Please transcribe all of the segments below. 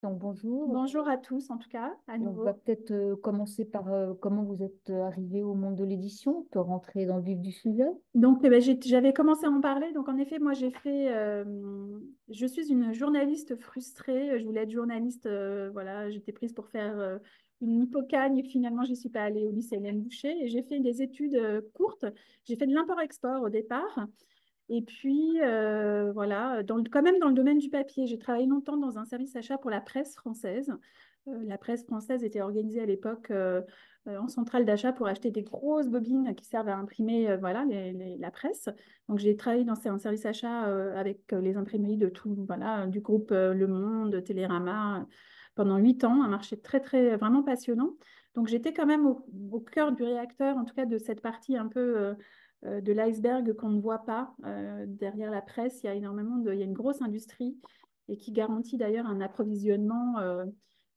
Donc, bonjour. Bonjour à tous, en tout cas, à On va nouveau. peut-être commencer par comment vous êtes arrivé au monde de l'édition, pour rentrer dans le vif du sujet. Donc, j'avais commencé à en parler. Donc, en effet, moi, je suis une journaliste frustrée. Je voulais être journaliste. Voilà, j'étais prise pour faire une hypocagne et finalement, je n'y suis pas allée au lycée Hélène Boucher. Et j'ai fait des études courtes. J'ai fait de l'import-export au départ. Et puis, voilà, quand même dans le domaine du papier. J'ai travaillé longtemps dans un service achat pour la presse française. La presse française était organisée à l'époque en centrale d'achat pour acheter des grosses bobines qui servent à imprimer voilà, la presse. Donc, j'ai travaillé dans un service achat avec les imprimeries de tout, voilà, du groupe Le Monde, Télérama, pendant 8 ans, un marché très, très, vraiment passionnant. Donc, j'étais quand même au cœur du réacteur, en tout cas de cette partie un peu de l'iceberg qu'on ne voit pas. Derrière la presse, il y a il y a une grosse industrie et qui garantit d'ailleurs un approvisionnement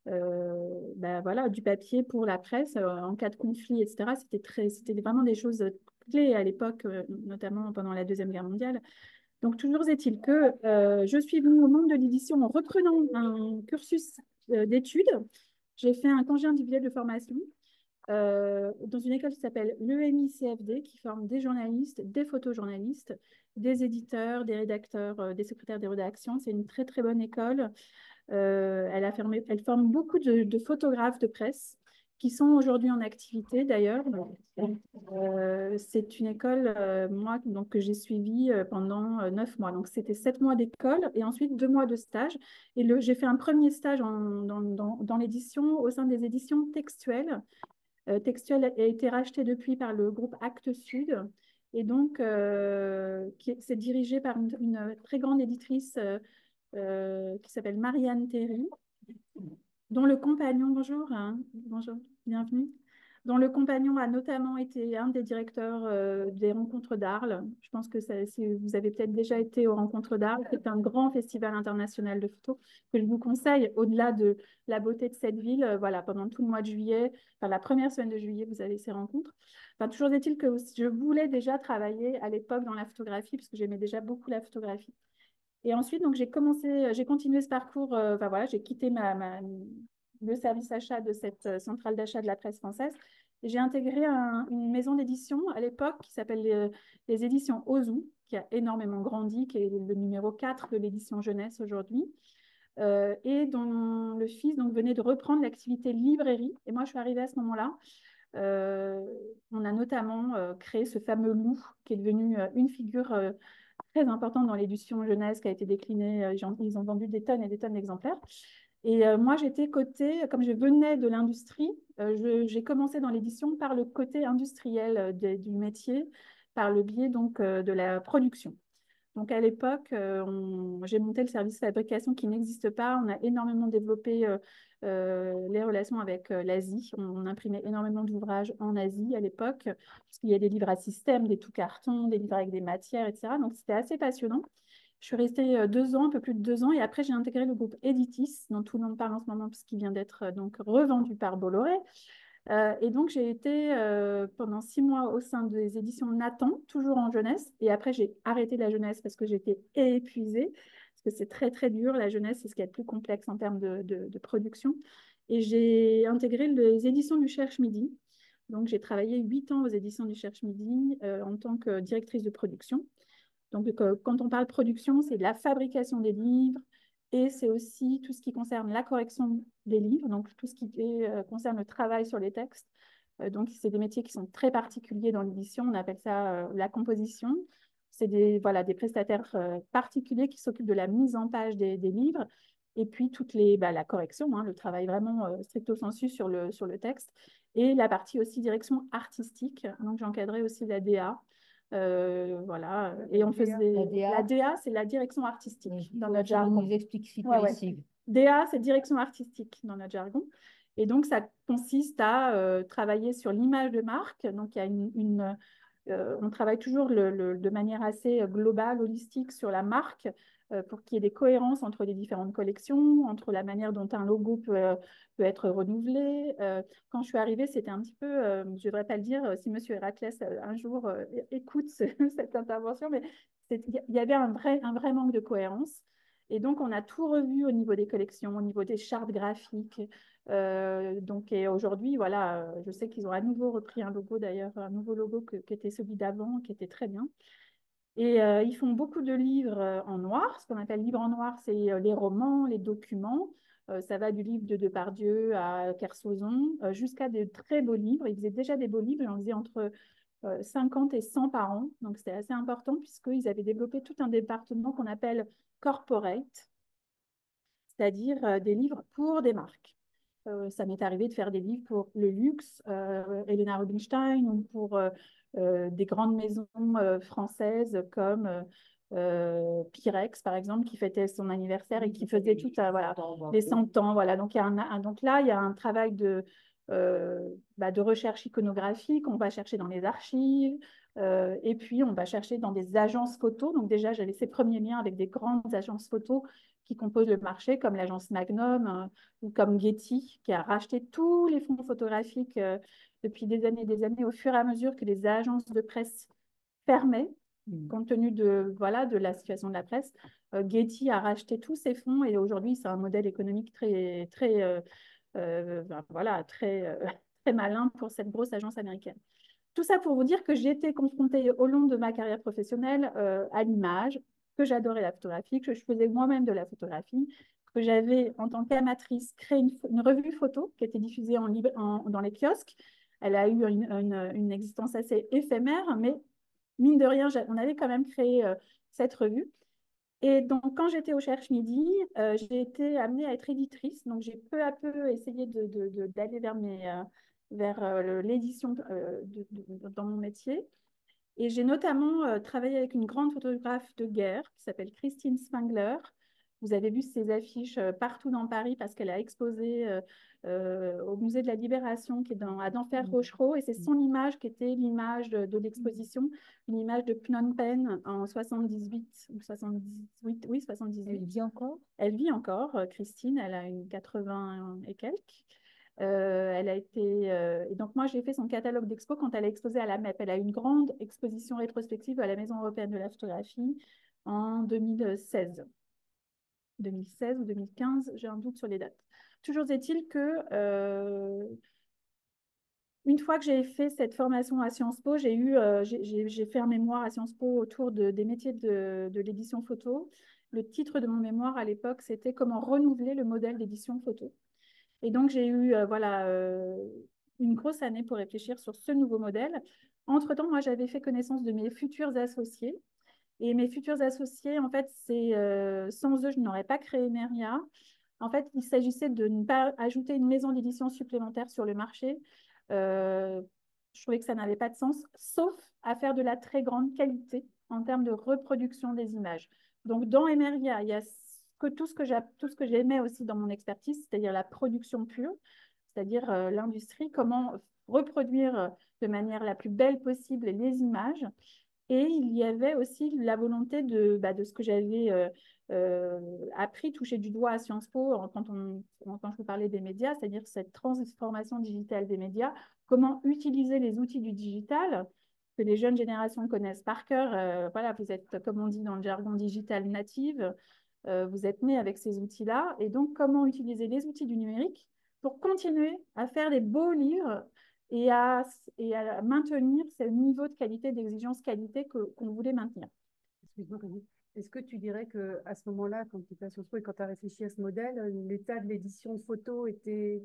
voilà, du papier pour la presse en cas de conflit, etc. C'était vraiment des choses clés à l'époque, notamment pendant la Deuxième Guerre mondiale. Donc, toujours est-il que je suis venue au monde de l'édition en reprenant un cursus d'études. J'ai fait un congé individuel de formation dans une école qui s'appelle l'EMI-CFD, qui forme des journalistes, des photojournalistes, des éditeurs, des rédacteurs, des secrétaires des rédactions. C'est une très, très bonne école. Elle forme beaucoup de photographes de presse qui sont aujourd'hui en activité d'ailleurs. C'est une école, moi, donc, que j'ai suivie pendant 9 mois. Donc, c'était 7 mois d'école et ensuite 2 mois de stage. Et j'ai fait un premier stage dans l'édition au sein des éditions textuelles. Textuel a été racheté depuis par le groupe Actes Sud et donc c'est dirigé par une très grande éditrice qui s'appelle Marianne Théry, dont le compagnon, bonjour, hein, bonjour, bienvenue, dont le compagnon a notamment été un des directeurs des Rencontres d'Arles. Je pense que si vous avez peut-être déjà été aux Rencontres d'Arles. C'est un grand festival international de photos que je vous conseille, au-delà de la beauté de cette ville. Voilà, pendant tout le mois de juillet, enfin la première semaine de juillet, vous avez ces rencontres. Enfin, toujours est-il que je voulais déjà travailler à l'époque dans la photographie, parce que j'aimais déjà beaucoup la photographie. Et ensuite, donc, j'ai continué ce parcours. Enfin, voilà, j'ai quitté le service achat de cette centrale d'achat de la presse française. Et j'ai intégré une maison d'édition à l'époque qui s'appelle les éditions Ozu, qui a énormément grandi, qui est le numéro 4 de l'édition jeunesse aujourd'hui, et dont le fils donc, venait de reprendre l'activité librairie. Et moi, je suis arrivée à ce moment-là. Euh, on a notamment créé ce fameux loup qui est devenu une figure très importante dans l'édition jeunesse qui a été déclinée. Ils ont vendu des tonnes et des tonnes d'exemplaires. Et moi, j'étais côté, comme je venais de l'industrie, j'ai commencé dans l'édition par le côté industriel du métier, par le biais donc de la production. Donc à l'époque, j'ai monté le service fabrication qui n'existe pas. On a énormément développé les relations avec l'Asie. On imprimait énormément d'ouvrages en Asie à l'époque, parce qu'il y a des livres à système, des tout cartons, des livres avec des matières, etc. Donc c'était assez passionnant. Je suis restée 2 ans, un peu plus de 2 ans, et après j'ai intégré le groupe Editis, dont tout le monde parle en ce moment, puisqu'il vient d'être donc revendu par Bolloré. Et donc, j'ai été pendant 6 mois au sein des éditions Nathan, toujours en jeunesse. Et après, j'ai arrêté la jeunesse parce que j'étais épuisée, parce que c'est très, très dur. La jeunesse, c'est ce qui est le plus complexe en termes de production. Et j'ai intégré les éditions du Cherche Midi. Donc, j'ai travaillé 8 ans aux éditions du Cherche Midi en tant que directrice de production. Donc, quand on parle production, c'est de la fabrication des livres et c'est aussi tout ce qui concerne la correction des livres, donc tout ce qui concerne le travail sur les textes. Donc, c'est des métiers qui sont très particuliers dans l'édition. On appelle ça la composition. C'est voilà, des prestataires particuliers qui s'occupent de la mise en page des livres et puis la correction, hein, le travail vraiment stricto sensu sur le texte et la partie aussi direction artistique. Donc, j'encadrais aussi la DA. Voilà. Et on faisait. La La DA, DA, c'est la direction artistique dans notre tu nous jargon. expliques si tu Ouais, les ouais. cibles. DA, c'est direction artistique dans notre jargon. Et donc, ça consiste à travailler sur l'image de marque. Donc, il y a on travaille toujours de manière assez globale, holistique sur la marque pour qu'il y ait des cohérences entre les différentes collections, entre la manière dont un logo peut être renouvelé. Quand je suis arrivée, c'était un petit peu, je ne devrais pas le dire, si Monsieur Héraclès un jour écoute cette intervention, mais il y avait un vrai manque de cohérence. Et donc, on a tout revu au niveau des collections, au niveau des chartes graphiques. Et aujourd'hui, voilà, je sais qu'ils ont à nouveau repris un logo d'ailleurs, un nouveau logo qui était celui d'avant, qui était très bien. Et ils font beaucoup de livres en noir. Ce qu'on appelle livre en noir, c'est les romans, les documents. Ça va du livre de Depardieu à Kersozon, jusqu'à de très beaux livres. Ils faisaient déjà des beaux livres, on faisait entre 50 et 100 par an. Donc c'était assez important puisqu'ils avaient développé tout un département qu'on appelle corporate, c'est-à-dire des livres pour des marques. Ça m'est arrivé de faire des livres pour le luxe, Helena Rubinstein, ou pour des grandes maisons françaises comme Pyrex, par exemple, qui fêtait son anniversaire et qui faisait tout voilà, les 100 ans. Voilà. Donc, donc là, il y a un travail de recherche iconographique. On va chercher dans les archives. Et puis, on va chercher dans des agences photos. Donc, déjà, j'avais ces premiers liens avec des grandes agences photos qui composent le marché, comme l'agence Magnum, ou comme Getty, qui a racheté tous les fonds photographiques depuis des années, au fur et à mesure que les agences de presse fermaient, compte tenu voilà, de la situation de la presse. Getty a racheté tous ces fonds et aujourd'hui, c'est un modèle économique voilà, très malin pour cette grosse agence américaine. Tout ça pour vous dire que j'ai été confrontée au long de ma carrière professionnelle à l'image, que j'adorais la photographie, que je faisais moi-même de la photographie, que j'avais, en tant qu'amatrice, créé une revue photo qui était diffusée dans les kiosques. Elle a eu une existence assez éphémère, mais mine de rien, on avait quand même créé cette revue. Et donc, quand j'étais au Cherche Midi, j'ai été amenée à être éditrice. Donc, j'ai peu à peu essayé d'aller vers l'édition dans mon métier. Et j'ai notamment travaillé avec une grande photographe de guerre qui s'appelle Christine Spangler. Vous avez vu ses affiches partout dans Paris parce qu'elle a exposé au musée de la Libération qui est à Denfert-Rochereau. Et c'est son image qui était l'image de l'exposition, une image de Phnom Penh en 78 ou 78, oui, 78. Elle vit encore? Elle vit encore, Christine, elle a une 80 et quelques. Elle a été, et donc moi j'ai fait son catalogue d'expo quand elle a exposé à la MEP. Elle a eu une grande exposition rétrospective à la Maison européenne de la photographie en 2016. 2016 ou 2015, j'ai un doute sur les dates. Toujours est-il que une fois que j'ai fait cette formation à Sciences Po, j'ai fait un mémoire à Sciences Po autour des métiers de l'édition photo. Le titre de mon mémoire à l'époque, c'était Comment renouveler le modèle d'édition photo. Et donc, j'ai eu une grosse année pour réfléchir sur ce nouveau modèle. Entre-temps, moi, j'avais fait connaissance de mes futurs associés. Et mes futurs associés, en fait, sans eux, je n'aurais pas créé Meria. En fait, il s'agissait de ne pas ajouter une maison d'édition supplémentaire sur le marché. Je trouvais que ça n'avait pas de sens, sauf à faire de la très grande qualité en termes de reproduction des images. Donc, dans Emeria, il y a tout ce que j'aimais aussi dans mon expertise, c'est-à-dire la production pure, c'est-à-dire l'industrie, comment reproduire de manière la plus belle possible les images. Et il y avait aussi la volonté de ce que j'avais appris, touché du doigt à Sciences Po quand je vous parlais des médias, c'est-à-dire cette transformation digitale des médias, comment utiliser les outils du digital que les jeunes générations connaissent par cœur. Voilà, vous êtes, comme on dit dans le jargon digital, native, vous êtes né avec ces outils-là. Et donc, comment utiliser les outils du numérique pour continuer à faire des beaux livres et à maintenir ce niveau de qualité, d'exigence qualité qu'on voulait maintenir. Excuse-moi, Camille. Est-ce que tu dirais qu'à ce moment-là, quand tu étais à Sciences Po et quand tu as réfléchi à ce modèle, l'état de l'édition photo était...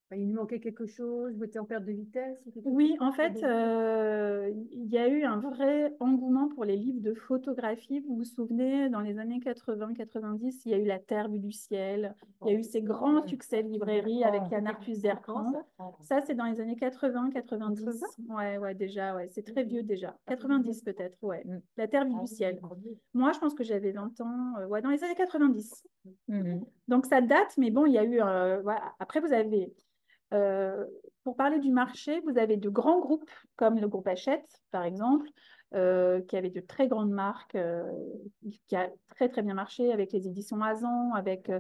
Enfin, il lui manquait quelque chose, vous étiez en perte de vitesse ou quelque chose Oui, comme en ça? fait, il y a eu un vrai engouement pour les livres de photographie. Vous vous souvenez, dans les années 80-90, il y a eu La Terre vue du ciel. Il y a eu ces grands succès de librairie avec Yann Arthus Bertrand. Ça, c'est dans les années 80-90. Ouais, déjà, ouais. C'est très vieux déjà. 90 peut-être, ouais. La Terre vue du ciel. Moi, je pense que j'avais 20 ans, ouais, dans les années 90. Donc, ça date, mais bon, il y a eu... voilà. Après, vous avez... pour parler du marché, vous avez de grands groupes comme le groupe Hachette, par exemple, qui avait de très grandes marques, qui a très très bien marché avec les éditions Azan, avec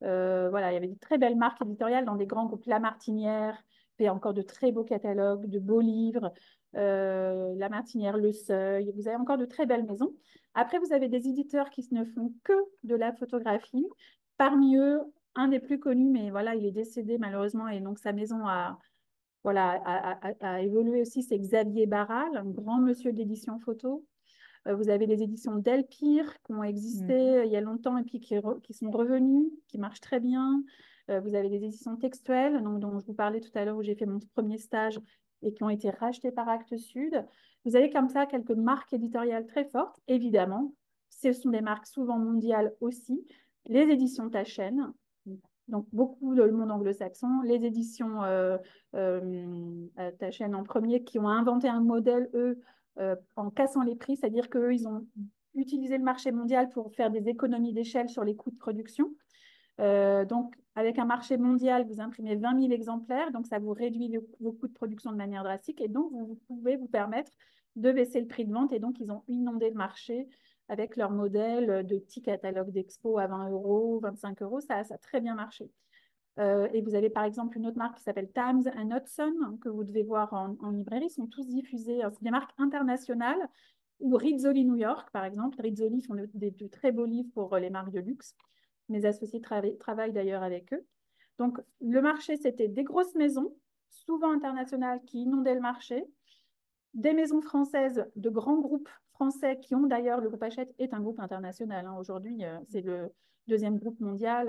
Voilà, il y avait de très belles marques éditoriales dans des grands groupes. La Martinière fait encore de très beaux catalogues, de beaux livres. La Martinière, Le Seuil. Vous avez encore de très belles maisons. Après, vous avez des éditeurs qui ne font que de la photographie. Parmi eux, un des plus connus, mais voilà, il est décédé malheureusement, et donc sa maison a évolué aussi, c'est Xavier Barral, un grand monsieur d'édition photo. Vous avez les éditions Delpire qui ont existé il y a longtemps et puis qui sont revenues, qui marchent très bien. Vous avez les éditions textuelles, donc, dont je vous parlais tout à l'heure, où j'ai fait mon premier stage et qui ont été rachetées par Actes Sud. Vous avez comme ça quelques marques éditoriales très fortes. Évidemment, ce sont des marques souvent mondiales aussi. Les éditions Taschen, donc beaucoup le monde anglo-saxon, les éditions Taschen en premier, qui ont inventé un modèle, eux, en cassant les prix, c'est-à-dire qu'eux, ils ont utilisé le marché mondial pour faire des économies d'échelle sur les coûts de production. Donc, avec un marché mondial, vous imprimez 20 000 exemplaires, donc ça vous réduit vos coûts de production de manière drastique, et donc vous pouvez vous permettre de baisser le prix de vente, et donc ils ont inondé le marché avec leur modèle de petits catalogues d'expo à 20 euros, 25 euros, ça a très bien marché. Et vous avez par exemple une autre marque qui s'appelle Times and Hudson, que vous devez voir en librairie, ils sont tous diffusés, c'est des marques internationales, ou Rizzoli New York par exemple. Rizzoli font de très beaux livres pour les marques de luxe. Mes associés travaillent d'ailleurs avec eux. Donc le marché, c'était des grosses maisons, souvent internationales, qui inondaient le marché, des maisons françaises, de grands groupes français qui ont d'ailleurs, le groupe Hachette est un groupe international. Hein. Aujourd'hui, c'est le deuxième groupe mondial,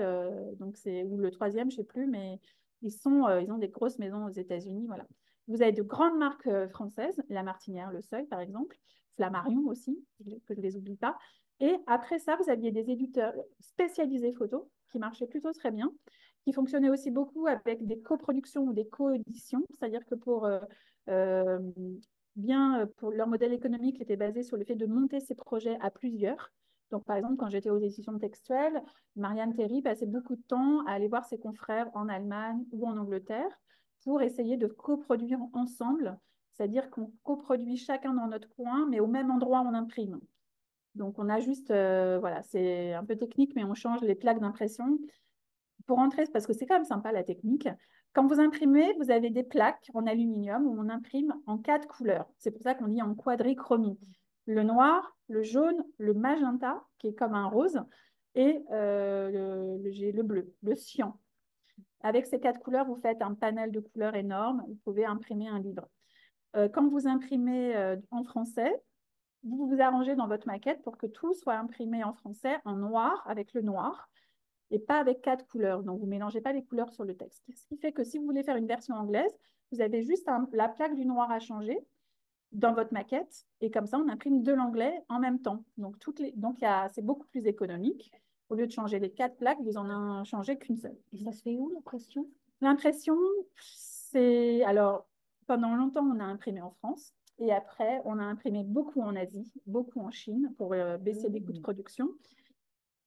donc ou le troisième, je ne sais plus, mais ils ont des grosses maisons aux États-Unis. Voilà. Vous avez de grandes marques françaises, La Martinière, Le Seuil, par exemple, Flammarion aussi, que je ne les oublie pas. Et après ça, vous aviez des éditeurs spécialisés photo qui marchaient plutôt très bien, qui fonctionnaient aussi beaucoup avec des coproductions ou des coéditions, c'est-à-dire que euh, pour leur modèle économique était basé sur le fait de monter ces projets à plusieurs. Donc, par exemple, quand j'étais aux éditions textuelles, Marianne Théry passait beaucoup de temps à aller voir ses confrères en Allemagne ou en Angleterre pour essayer de coproduire ensemble, c'est-à-dire qu'on coproduit chacun dans notre coin, mais au même endroit on imprime. Donc, on a juste, voilà, c'est un peu technique, mais on change les plaques d'impression pour entrer, parce que c'est quand même sympa la technique. Quand vous imprimez, vous avez des plaques en aluminium où on imprime en 4 couleurs. C'est pour ça qu'on dit en quadrichromie. Le noir, le jaune, le magenta, qui est comme un rose, et le bleu, le cyan. Avec ces 4 couleurs, vous faites un panel de couleurs énorme. Vous pouvez imprimer un livre. Quand vous imprimez en français, vous vous arrangez dans votre maquette pour que tout soit imprimé en français, en noir, avec le noir et pas avec 4 couleurs. Donc, vous ne mélangez pas les couleurs sur le texte. Ce qui fait que si vous voulez faire une version anglaise, vous avez juste la plaque du noir à changer dans votre maquette. Et comme ça, on imprime de l'anglais en même temps. Donc, c'est beaucoup plus économique. Au lieu de changer les 4 plaques, vous en changez qu'une seule. Et ça se fait où, l'impression? L'impression, c'est... Alors, pendant longtemps, on a imprimé en France. Et après, on a imprimé beaucoup en Asie, beaucoup en Chine pour baisser les coûts de production.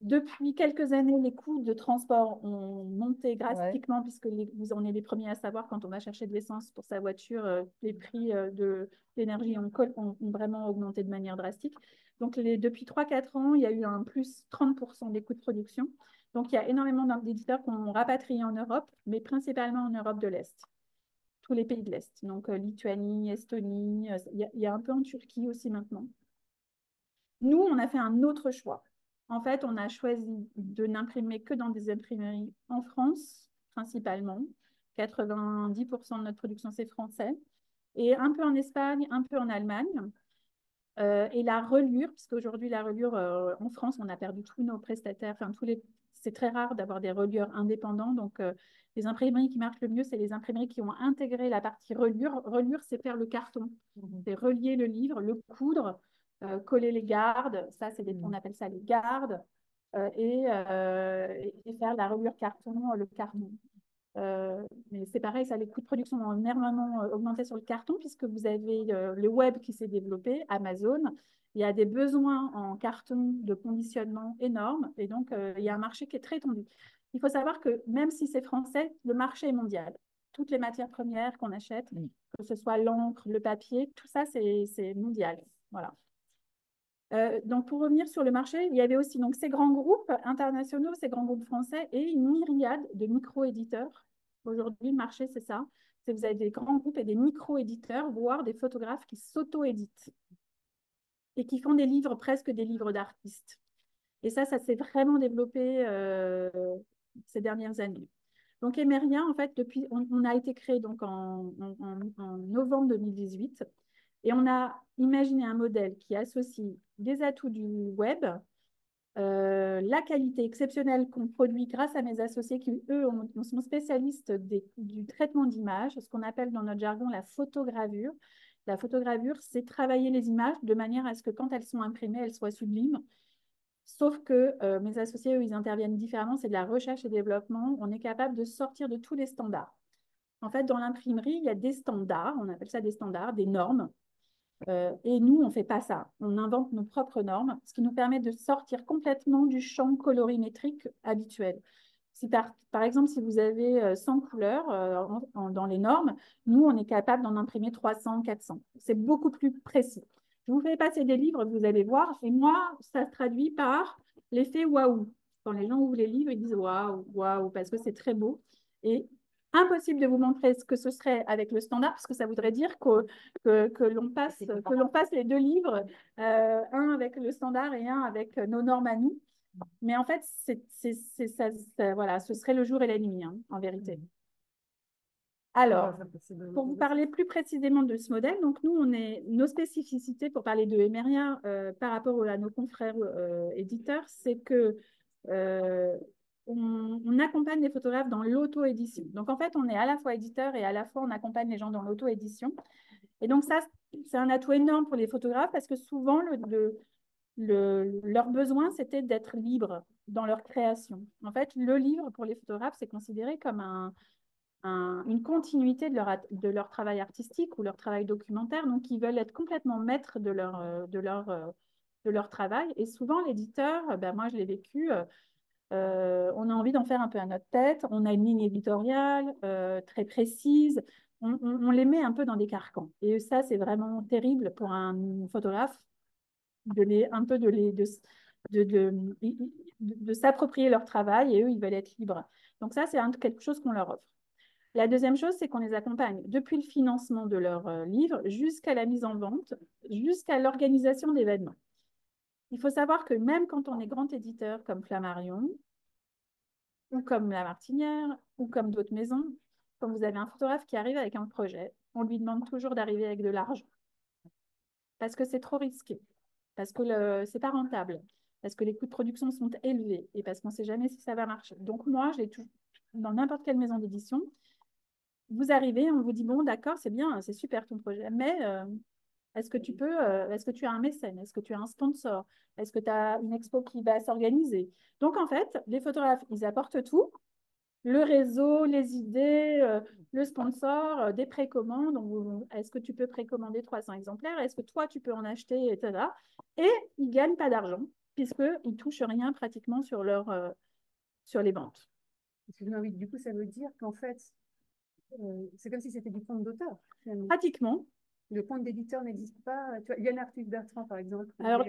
Depuis quelques années, les coûts de transport ont monté drastiquement puisque vous en êtes les premiers à savoir quand on va chercher de l'essence pour sa voiture, les prix de l'énergie ont vraiment augmenté de manière drastique. Donc, depuis 3-4 ans, il y a eu un plus 30% des coûts de production. Donc, il y a énormément d'éditeurs qui ont rapatrié en Europe, mais principalement en Europe de l'Est, tous les pays de l'Est. Donc, Lituanie, Estonie, il y a un peu en Turquie aussi maintenant. Nous, on a fait un autre choix. En fait, on a choisi de n'imprimer que dans des imprimeries en France, principalement. 90% de notre production, c'est français. Et un peu en Espagne, un peu en Allemagne. Et la reliure, puisqu'aujourd'hui, la reliure, en France, on a perdu tous nos prestataires, enfin, c'est très rare d'avoir des relieurs indépendants. Donc, les imprimeries qui marchent le mieux, c'est les imprimeries qui ont intégré la partie reliure. Reliure, c'est faire le carton. C'est relier le livre, le coudre, coller les gardes. Ça, on appelle ça les gardes. Et faire la reliure carton, le carton. Mais c'est pareil, ça, les coûts de production ont énormément augmenté sur le carton puisque vous avez le web qui s'est développé, Amazon. Il y a des besoins en carton de conditionnement énormes et donc il y a un marché qui est très tendu. Il faut savoir que même si c'est français, le marché est mondial. Toutes les matières premières qu'on achète, que ce soit l'encre, le papier, tout ça, c'est mondial. Voilà. Donc, pour revenir sur le marché, il y avait aussi donc, ces grands groupes internationaux, ces grands groupes français et une myriade de micro-éditeurs. Aujourd'hui, le marché, c'est ça. Vous avez des grands groupes et des micro-éditeurs, voire des photographes qui s'auto-éditent et qui font des livres, presque des livres d'artistes. Et ça s'est vraiment développé ces dernières années. Donc, Emeria, en fait, depuis, on a été créé donc, en novembre 2018 et on a imaginé un modèle qui associe des atouts du web, la qualité exceptionnelle qu'on produit grâce à mes associés qui, eux, sont spécialistes du traitement d'images, ce qu'on appelle dans notre jargon la photogravure. La photogravure, c'est travailler les images de manière à ce que quand elles sont imprimées, elles soient sublimes. Sauf que mes associés, eux, ils interviennent différemment. C'est de la recherche et développement. On est capable de sortir de tous les standards. En fait, dans l'imprimerie, il y a des standards, on appelle ça des standards, des normes. Et nous, on ne fait pas ça. On invente nos propres normes, ce qui nous permet de sortir complètement du champ colorimétrique habituel. Si par exemple, si vous avez 100 couleurs dans les normes, nous, on est capable d'en imprimer 300, 400. C'est beaucoup plus précis. Je vous fais passer des livres, vous allez voir, et moi, ça se traduit par l'effet waouh. Quand les gens ouvrent les livres, ils disent waouh, waouh, parce que c'est très beau. Et impossible de vous montrer ce que ce serait avec le standard, parce que ça voudrait dire que l'on passe les deux livres, un avec le standard et un avec nos normes à nous. Mais en fait, voilà, ce serait le jour et la nuit, hein, en vérité. Alors, pour vous parler plus précisément de ce modèle, donc nous, nos spécificités pour parler de Emeria par rapport à nos confrères éditeurs, c'est que on accompagne les photographes dans l'auto-édition. Donc, en fait, on est à la fois éditeur et à la fois, on accompagne les gens dans l'auto-édition. Et donc, ça, c'est un atout énorme pour les photographes parce que souvent, leur besoin, c'était d'être libre dans leur création. En fait, le livre, pour les photographes, c'est considéré comme une continuité de leur travail artistique ou leur travail documentaire. Donc, ils veulent être complètement maîtres de leur travail. Et souvent, l'éditeur, ben, moi, je l'ai vécu, on a envie d'en faire un peu à notre tête. On a une ligne éditoriale très précise. On les met un peu dans des carcans. Et ça, c'est vraiment terrible pour un photographe de s'approprier leur travail et eux, ils veulent être libres. Donc ça, c'est quelque chose qu'on leur offre. La deuxième chose, c'est qu'on les accompagne depuis le financement de leurs livres jusqu'à la mise en vente, jusqu'à l'organisation d'événements. Il faut savoir que même quand on est grand éditeur comme Flammarion, ou comme La Martinière, ou comme d'autres maisons, quand vous avez un photographe qui arrive avec un projet, on lui demande toujours d'arriver avec de l'argent. Parce que c'est trop risqué, parce que ce n'est pas rentable, parce que les coûts de production sont élevés et parce qu'on ne sait jamais si ça va marcher. Donc moi, dans n'importe quelle maison d'édition, vous arrivez, on vous dit, bon, d'accord, c'est bien, c'est super ton projet, mais est-ce que tu as un mécène? Est-ce que tu as un sponsor? Est-ce que tu as une expo qui va s'organiser? Donc, en fait, les photographes, ils apportent tout, le réseau, les idées, le sponsor, des précommandes. Est-ce que tu peux précommander 300 exemplaires? Est-ce que toi, tu peux en acheter, etc. Et ils ne gagnent pas d'argent, puisqu'ils ne touchent rien pratiquement sur les ventes. Excuse-moi, oui, du coup, ça veut dire qu'en fait, c'est comme si c'était du compte d'auteur, finalement. Pratiquement. Le compte d'éditeur n'existe pas. Tu vois, Yann Arthus Bertrand, par exemple. Alors,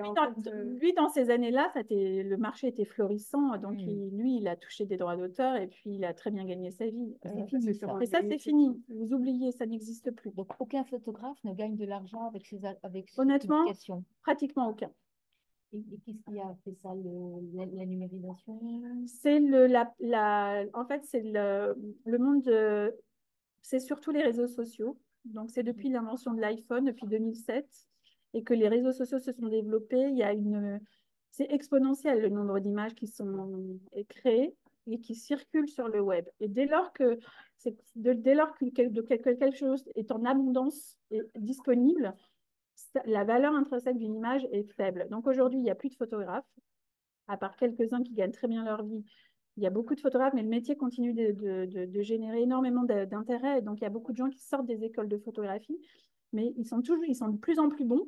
lui, dans ces années-là, le marché était florissant. Donc, lui, il a touché des droits d'auteur et puis il a très bien gagné sa vie. C'est fini, ça. Et ça, c'est fini. Vous oubliez, ça n'existe plus. Donc, aucun photographe ne gagne de l'argent avec ses Honnêtement, publications. pratiquement aucun. Et qu'est-ce qui a fait ça, la numérisation? C'est en fait, c'est le monde c'est surtout les réseaux sociaux. Donc, c'est depuis l'invention de l'iPhone, depuis 2007, et que les réseaux sociaux se sont développés. C'est exponentiel le nombre d'images qui sont créées et qui circulent sur le web. Et dès lors que quelque chose est en abondance et disponible, la valeur intrinsèque d'une image est faible. Donc aujourd'hui, il n'y a plus de photographes, à part quelques-uns qui gagnent très bien leur vie. Il y a beaucoup de photographes, mais le métier continue de générer énormément d'intérêt. Donc, il y a beaucoup de gens qui sortent des écoles de photographie, mais ils sont de plus en plus bons.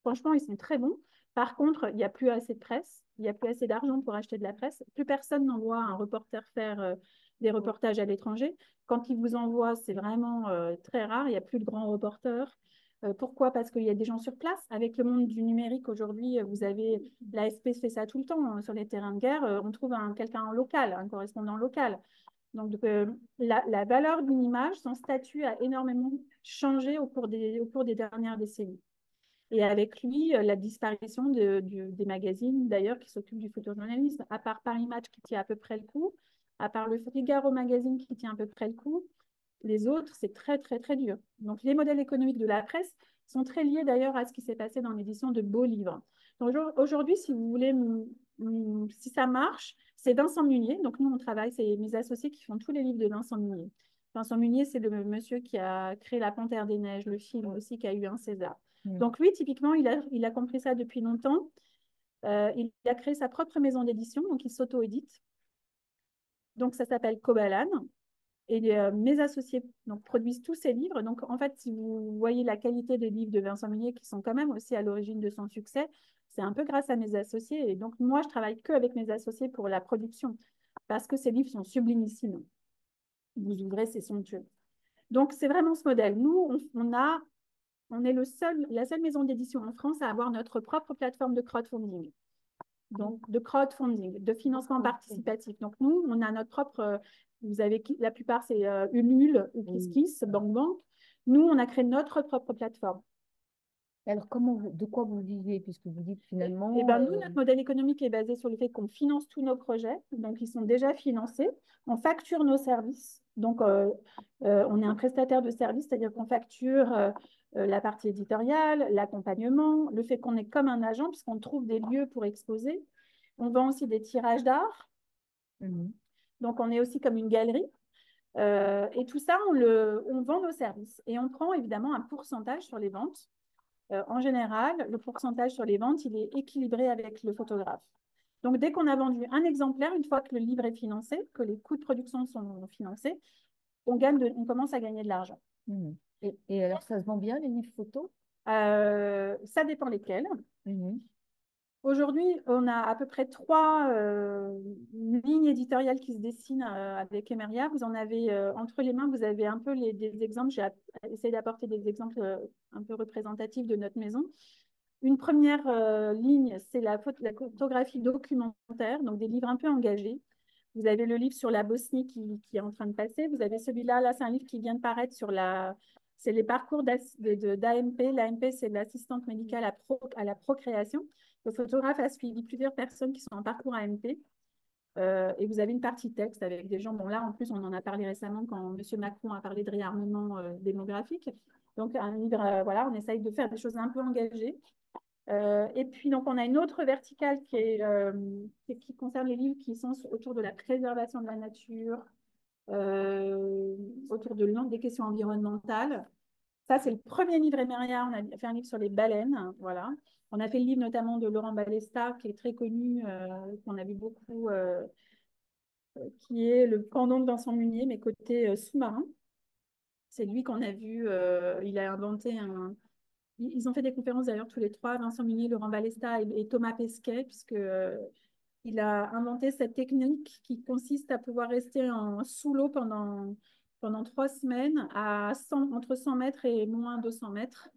Franchement, ils sont très bons. Par contre, il n'y a plus assez de presse, il n'y a plus assez d'argent pour acheter de la presse. Plus personne n'envoie un reporter faire des reportages à l'étranger. Quand il vous envoie, c'est vraiment très rare. Il n'y a plus de grands reporters. Pourquoi? Parce qu'il y a des gens sur place. Avec le monde du numérique aujourd'hui, vous avez l'AFP fait ça tout le temps sur les terrains de guerre. On trouve quelqu'un en local, un correspondant local. Donc, la valeur d'une image, son statut a énormément changé au cours des dernières décennies. Et avec lui, la disparition des magazines, d'ailleurs, qui s'occupent du photojournalisme, à part Paris Match qui tient à peu près le coup, à part le Figaro Magazine qui tient à peu près le coup, les autres, c'est très, très, très dur. Donc, les modèles économiques de la presse sont très liés d'ailleurs à ce qui s'est passé dans l'édition de beaux livres. Donc, aujourd'hui, si vous voulez, si ça marche, c'est Vincent Munier. Donc, nous, on travaille, c'est mes associés qui font tous les livres de Vincent Munier. Vincent Munier, c'est le monsieur qui a créé La Panthère des Neiges, le film aussi qui a eu un César. Donc, lui, typiquement, il a compris ça depuis longtemps. Il a créé sa propre maison d'édition, donc il s'auto-édite. Donc, ça s'appelle Kobalan. Et mes associés donc, produisent tous ces livres. Donc, en fait, si vous voyez la qualité des livres de Vincent Munier, qui sont quand même aussi à l'origine de son succès, c'est un peu grâce à mes associés. Et donc, moi, je travaille que avec mes associés pour la production, parce que ces livres sont sublimissimes. Vous ouvrez, c'est somptueux. Donc, c'est vraiment ce modèle. Nous, on est la seule maison d'édition en France à avoir notre propre plateforme de crowdfunding. Donc, de financement participatif. Donc, nous, on a notre propre. Vous avez la plupart, c'est Ulule ou KissKiss, BankBank. Nous, on a créé notre propre plateforme. Alors, de quoi vous vivez, puisque vous dites finalement… Eh ben, nous, notre modèle économique est basé sur le fait qu'on finance tous nos projets. Donc, ils sont déjà financés. On facture nos services. Donc, on est un prestataire de services, c'est-à-dire qu'on facture la partie éditoriale, l'accompagnement, le fait qu'on est comme un agent, puisqu'on trouve des lieux pour exposer. On vend aussi des tirages d'art. Donc, on est aussi comme une galerie. Et tout ça, on vend nos services. Et on prend évidemment un pourcentage sur les ventes. En général, le pourcentage sur les ventes, il est équilibré avec le photographe. Donc, dès qu'on a vendu un exemplaire, une fois que le livre est financé, que les coûts de production sont financés, on commence à gagner de l'argent. Et alors, ça se vend bien, les livres photos? Ça dépend lesquels. Aujourd'hui, on a à peu près 3 lignes éditoriales qui se dessinent avec Emeria. Vous en avez entre les mains, vous avez un peu des exemples. J'ai essayé d'apporter des exemples un peu représentatifs de notre maison. Une première ligne, c'est la photographie documentaire, donc des livres un peu engagés. Vous avez le livre sur la Bosnie qui est en train de passer. Vous avez celui-là, là, c'est un livre qui vient de paraître sur c'est les parcours d'AMP. L'AMP, c'est l'assistante médicale à la procréation. Le photographe a suivi plusieurs personnes qui sont en parcours AMP. Et vous avez une partie texte avec des gens. Bon, là, en plus, on en a parlé récemment quand M. Macron a parlé de réarmement démographique. Donc, un livre, voilà, on essaye de faire des choses un peu engagées. Et puis, donc, on a une autre verticale qui concerne les livres qui sont autour de la préservation de la nature, autour des questions environnementales. Ça, c'est le premier livre Emeria. On a fait un livre sur les baleines. Voilà. On a fait le livre notamment de Laurent Balesta, qui est très connu, qu'on a vu beaucoup, qui est le pendant de Vincent Munier, mais côté sous-marin. C'est lui qu'on a vu. Il a inventé Ils ont fait des conférences d'ailleurs tous les trois, Vincent Munier, Laurent Balesta et Thomas Pesquet, puisque il a inventé cette technique qui consiste à pouvoir rester sous l'eau pendant 3 semaines entre 100 mètres et moins 200 mètres.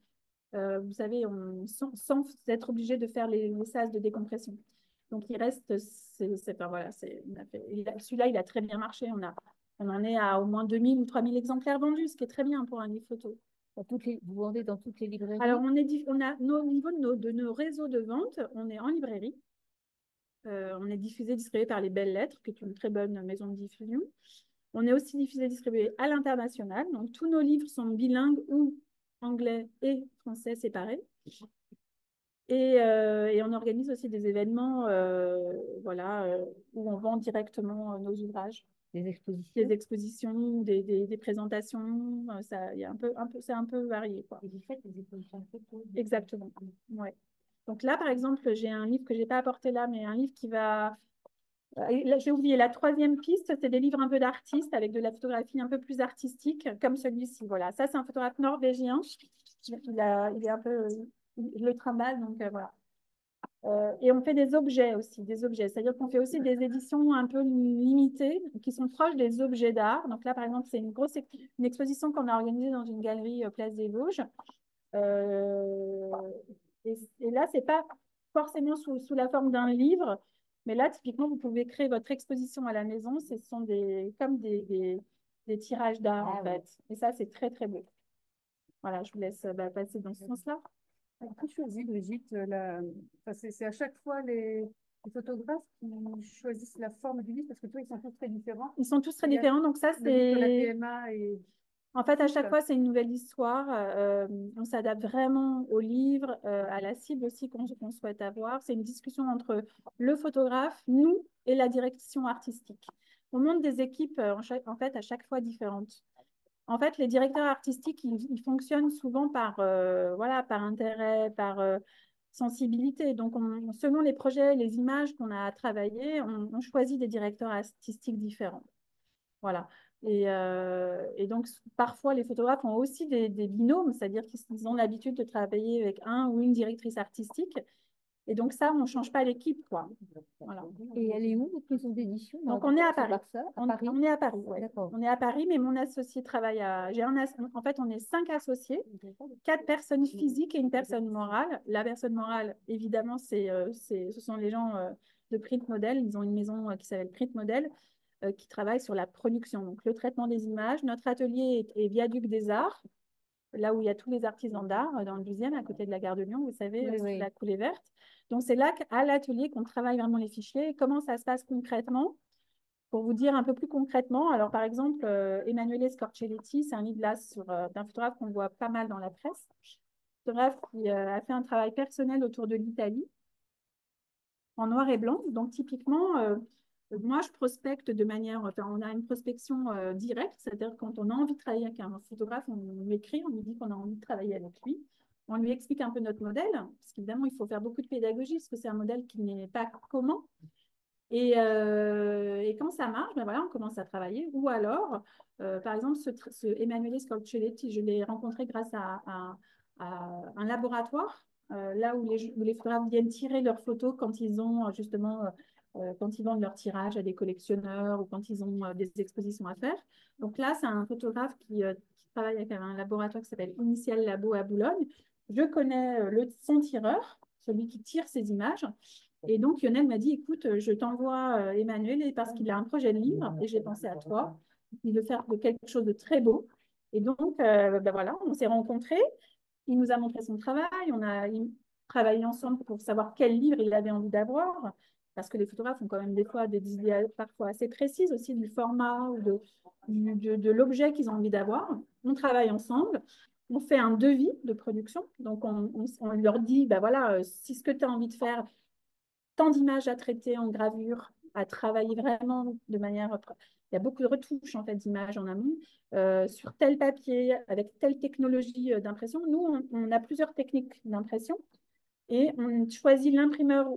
Vous savez, sans être obligé de faire les sas de décompression. Donc, il reste, enfin, voilà, celui-là, il a très bien marché. On en est à au moins 2000 ou 3000 exemplaires vendus, ce qui est très bien pour un livre photo. Vous vendez dans toutes les librairies? Alors, on a au niveau de nos réseaux de vente, on est en librairie. On est distribué par les Belles Lettres, qui est une très bonne maison de diffusion. On est aussi distribué à l'international. Donc, tous nos livres sont bilingues ou anglais et français séparés. Et on organise aussi des événements où on vend directement nos ouvrages. Des expositions? Des expositions, des présentations. C'est un peu varié, quoi. Et vous faites des expositions photos? Exactement. Ouais. Donc là, par exemple, j'ai un livre que je n'ai pas apporté là, mais un livre qui va… Là, j'ai oublié la 3e piste, c'est des livres un peu d'artistes avec de la photographie un peu plus artistique, comme celui-ci. Voilà, ça, c'est un photographe norvégien. Il est un peu… Je le trimballe, donc voilà. Et on fait des objets aussi, C'est-à-dire qu'on fait aussi des éditions un peu limitées qui sont proches des objets d'art. Donc là, par exemple, c'est une exposition qu'on a organisée dans une galerie Place des Vosges. Euh, et là, c'est pas forcément sous la forme d'un livre, mais là, typiquement, vous pouvez créer votre exposition à la maison. Ce sont comme des tirages d'art, en fait. Et ça, c'est très, très beau. Voilà, je vous laisse passer dans ce sens-là. Qui choisit, Brigitte, enfin, c'est à chaque fois les photographes qui choisissent la forme du livre parce que toi, ils sont tous très différents. Ils sont tous très Il y a différents, donc ça, le livre sur la c'est... PMA et En fait, à chaque fois, c'est une nouvelle histoire. On s'adapte vraiment au livre, à la cible aussi qu'on souhaite avoir. C'est une discussion entre le photographe, nous et la direction artistique. On monte des équipes, en fait, à chaque fois différentes. En fait, les directeurs artistiques, ils fonctionnent souvent voilà, par intérêt, par sensibilité. Donc, selon les projets, les images qu'on a à travailler, on choisit des directeurs artistiques différents. Voilà. Et donc, parfois, les photographes ont aussi des binômes, c'est-à-dire qu'ils ont l'habitude de travailler avec un ou une directrice artistique. Et donc, ça, on ne change pas l'équipe, quoi. Voilà. Et elle est où, votre maison d'édition? Donc, on est à Paris. Barça, à Paris. On est à Paris, ouais. D'accord. On est à Paris, mais mon associé travaille à... En fait, on est 5 associés, 4 personnes physiques et une personne morale. La personne morale, évidemment, ce sont les gens de Print Model. Ils ont une maison qui s'appelle Print Model, qui travaille sur la production, donc le traitement des images. Notre atelier est Viaduc des Arts, là où il y a tous les artisans d'art, dans le 12e, à côté de la gare de Lyon, vous savez, Oui. la coulée verte. Donc, c'est là qu'à l'atelier qu'on travaille vraiment les fichiers. Comment ça se passe concrètement? Pour vous dire un peu plus concrètement, alors par exemple, Emanuele Scorcelletti, c'est un livre là d'un photographe qu'on voit pas mal dans la presse. Photographe qui a fait un travail personnel autour de l'Italie, en noir et blanc. Donc, typiquement, moi, je prospecte de manière, enfin, on a une prospection directe, c'est-à-dire quand on a envie de travailler avec un photographe, on lui écrit, on lui dit qu'on a envie de travailler avec lui. On lui explique un peu notre modèle, parce qu'évidemment, il faut faire beaucoup de pédagogie, parce que c'est un modèle qui n'est pas commun. Et quand ça marche, ben voilà, on commence à travailler. Ou alors, par exemple, ce Emanuele Scorcelletti, je l'ai rencontré grâce à un laboratoire, là où les photographes viennent tirer leurs photos quand ils ont justement, quand ils vendent leur tirage à des collectionneurs ou quand ils ont des expositions à faire. Donc là, c'est un photographe qui travaille avec un laboratoire qui s'appelle Initial Labo à Boulogne. Je connais son tireur, celui qui tire ces images. Et donc, Lionel m'a dit, écoute, je t'envoie Emmanuel parce qu'il a un projet de livre et j'ai pensé à toi. Il veut faire quelque chose de très beau. Et donc, ben voilà, on s'est rencontrés. Il nous a montré son travail. On a travaillé ensemble pour savoir quel livre il avait envie d'avoir. Parce que les photographes ont quand même des fois des idées parfois assez précises aussi du format ou de l'objet qu'ils ont envie d'avoir. On travaille ensemble. On fait un devis de production. Donc, on leur dit, ben voilà, si ce que tu as envie de faire, tant d'images à traiter en gravure, à travailler vraiment de manière... Il y a beaucoup de retouches en fait, d'images en amont, sur tel papier, avec telle technologie d'impression. Nous, on a plusieurs techniques d'impression et on choisit l'imprimeur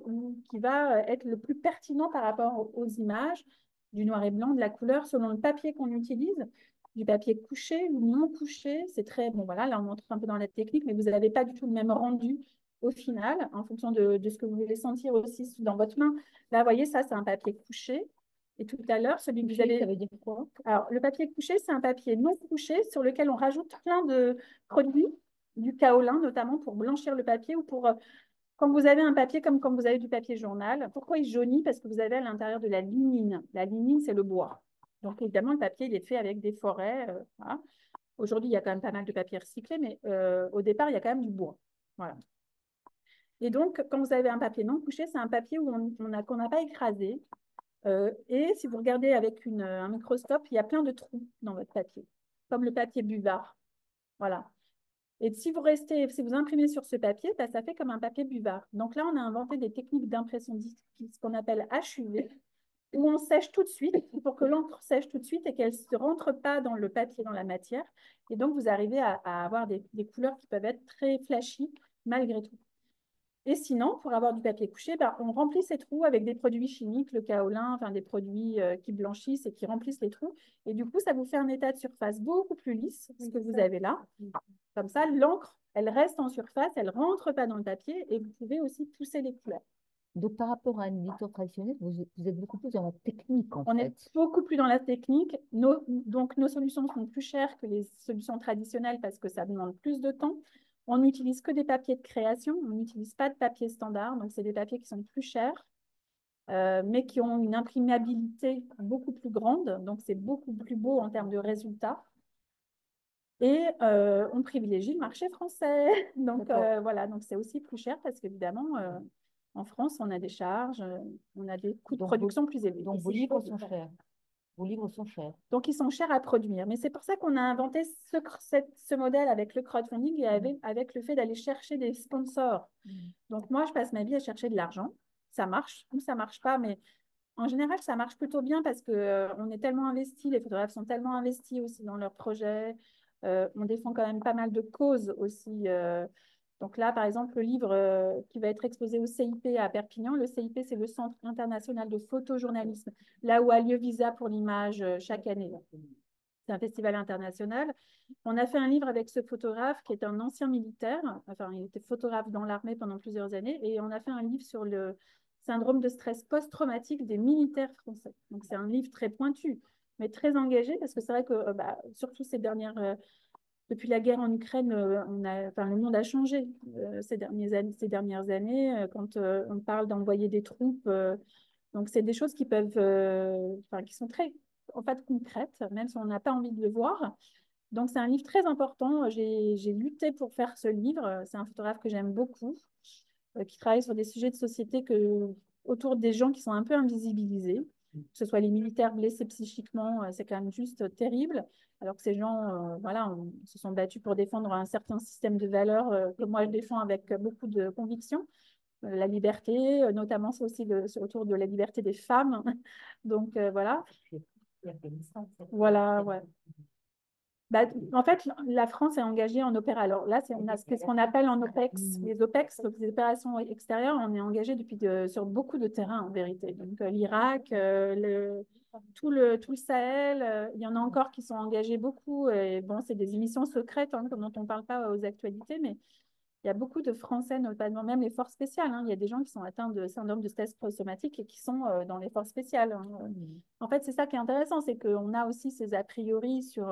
qui va être le plus pertinent par rapport aux images, du noir et blanc, de la couleur, selon le papier qu'on utilise, du papier couché ou non couché. C'est très... Bon, voilà, là, on montre un peu dans la technique, mais vous n'avez pas du tout le même rendu au final, en fonction de ce que vous voulez sentir aussi dans votre main. Là, vous voyez, ça, c'est un papier couché. Et tout à l'heure, celui que vous avez... Ça veut dire quoi? Alors, le papier couché, c'est un papier non couché sur lequel on rajoute plein de produits, du kaolin notamment pour blanchir le papier ou pour... quand vous avez un papier comme quand vous avez du papier journal, pourquoi il jaunit? Parce que vous avez à l'intérieur de la lignine. La lignine, c'est le bois. Donc, évidemment, le papier, il est fait avec des forêts. Voilà. Aujourd'hui, il y a quand même pas mal de papier recyclé, mais au départ, il y a quand même du bois. Voilà. Et donc, quand vous avez un papier non couché, c'est un papier qu'on n'a pas écrasé. Et si vous regardez avec un microscope, il y a plein de trous dans votre papier, comme le papier buvard. Voilà. Et si vous imprimez sur ce papier, bah, ça fait comme un papier buvard. Donc là, on a inventé des techniques d'impression, ce qu'on appelle HUV, où on sèche tout de suite pour que l'encre sèche tout de suite et qu'elle ne se rentre pas dans le papier, dans la matière. Et donc, vous arrivez à avoir des couleurs qui peuvent être très flashy malgré tout. Et sinon, pour avoir du papier couché, ben, on remplit ces trous avec des produits chimiques, le kaolin, enfin des produits qui blanchissent et qui remplissent les trous. Et du coup, ça vous fait un état de surface beaucoup plus lisse, ce que vous avez là. Comme ça, l'encre, elle reste en surface, elle ne rentre pas dans le papier et vous pouvez aussi pousser les couleurs. Donc, par rapport à un éditeur traditionnel, vous êtes beaucoup plus dans la technique, en On fait. est beaucoup plus dans la technique. Donc, nos solutions sont plus chères que les solutions traditionnelles parce que ça demande plus de temps. On n'utilise que des papiers de création, on n'utilise pas de papier standard, donc c'est des papiers qui sont plus chers, mais qui ont une imprimabilité beaucoup plus grande, donc c'est beaucoup plus beau en termes de résultats. Et on privilégie le marché français. Donc voilà, donc c'est aussi plus cher parce qu'évidemment, en France, on a des charges, on a des coûts de production plus élevés. Donc vos livres sont chers. Vos livres sont chers. Donc ils sont chers à produire. Mais c'est pour ça qu'on a inventé ce modèle avec le crowdfunding et avec le fait d'aller chercher des sponsors. Donc moi, je passe ma vie à chercher de l'argent. Ça marche ou ça marche pas, mais en général, ça marche plutôt bien parce que on est tellement investis, les photographes sont tellement investis aussi dans leurs projets. On défend quand même pas mal de causes aussi. Donc là, par exemple, le livre qui va être exposé au CIP à Perpignan, le CIP, c'est le Centre international de photojournalisme, là où a lieu Visa pour l'image chaque année. C'est un festival international. On a fait un livre avec ce photographe qui est un ancien militaire. Enfin, il était photographe dans l'armée pendant plusieurs années. Et on a fait un livre sur le syndrome de stress post-traumatique des militaires français. Donc, c'est un livre très pointu, mais très engagé parce que c'est vrai que, surtout depuis la guerre en Ukraine, le monde a changé ces dernières années. Quand on parle d'envoyer des troupes, donc c'est des choses qui peuvent, qui sont très en fait concrètes, même si on n'a pas envie de le voir. Donc c'est un livre très important. J'ai lutté pour faire ce livre. C'est un photographe que j'aime beaucoup, qui travaille sur des sujets de société autour des gens qui sont un peu invisibilisés, que ce soit les militaires blessés psychiquement, c'est quand même juste terrible, alors que ces gens se sont battus pour défendre un certain système de valeurs que moi je défends avec beaucoup de conviction. La liberté, notamment c'est aussi autour de la liberté des femmes. Donc voilà. Voilà, ouais. En fait, la France est engagée en opéra. Alors là, on a ce qu'on appelle en OPEX. Les OPEX, donc les opérations extérieures, on est engagé sur beaucoup de terrains en vérité. Donc l'Irak, tout le Sahel, il y en a encore qui sont engagés beaucoup. Et bon, c'est des émissions secrètes dont on ne parle pas aux actualités, mais il y a beaucoup de Français, notamment même les forces spéciales. Il y a des gens qui sont atteints de syndrome de stress post-traumatique et qui sont dans les forces spéciales. En fait, c'est ça qui est intéressant, c'est qu'on a aussi ces a priori sur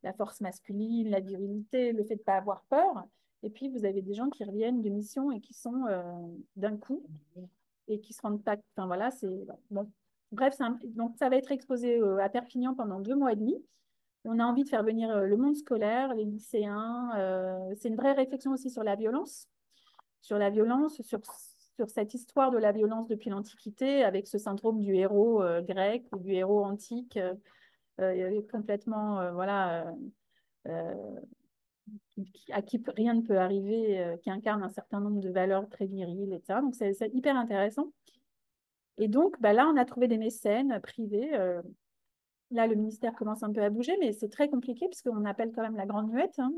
la force masculine, la virilité, le fait de ne pas avoir peur. Et puis, vous avez des gens qui reviennent de mission et qui sont d'un coup et qui se rendent pas. Enfin, voilà, c'est. Bon. Bref, donc ça va être exposé à Perpignan pendant 2 mois et demi. On a envie de faire venir le monde scolaire, les lycéens. C'est une vraie réflexion aussi sur la violence, sur cette histoire de la violence depuis l'Antiquité, avec ce syndrome du héros grec ou du héros antique, complètement, à qui rien ne peut arriver, qui incarne un certain nombre de valeurs très viriles, etc. Donc, c'est hyper intéressant. Et donc, là, on a trouvé des mécènes privés. Là, le ministère commence un peu à bouger, mais c'est très compliqué puisqu'on appelle quand même la Grande Muette. Ça,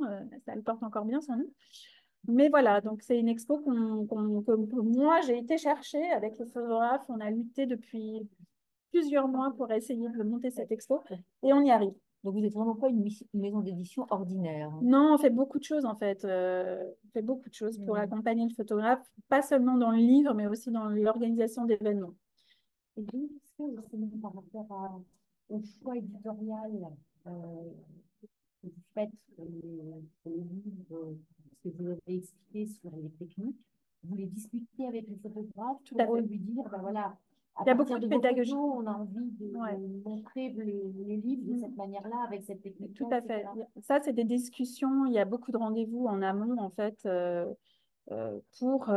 elle porte encore bien son nom. Mais voilà, donc c'est une expo que moi, j'ai été chercher avec le photographe. On a lutté depuis plusieurs mois pour essayer de monter cette expo et on y arrive. Donc vous n'êtes vraiment pas une maison d'édition ordinaire. Non, on fait beaucoup de choses en fait. On fait beaucoup de choses pour accompagner le photographe, pas seulement dans le livre, mais aussi dans l'organisation d'événements. Et j'ai une question aussi par rapport au choix éditorial que vous faites pour les livres, ce que vous avez expliqué sur les techniques. Vous les discutez avec le photographe pour lui dire, voilà, il y a beaucoup de pédagogie. On a envie de montrer les livres de cette manière-là, avec cette technique. Tout à fait. Ça, c'est des discussions. Il y a beaucoup de rendez-vous en amont, en fait, pour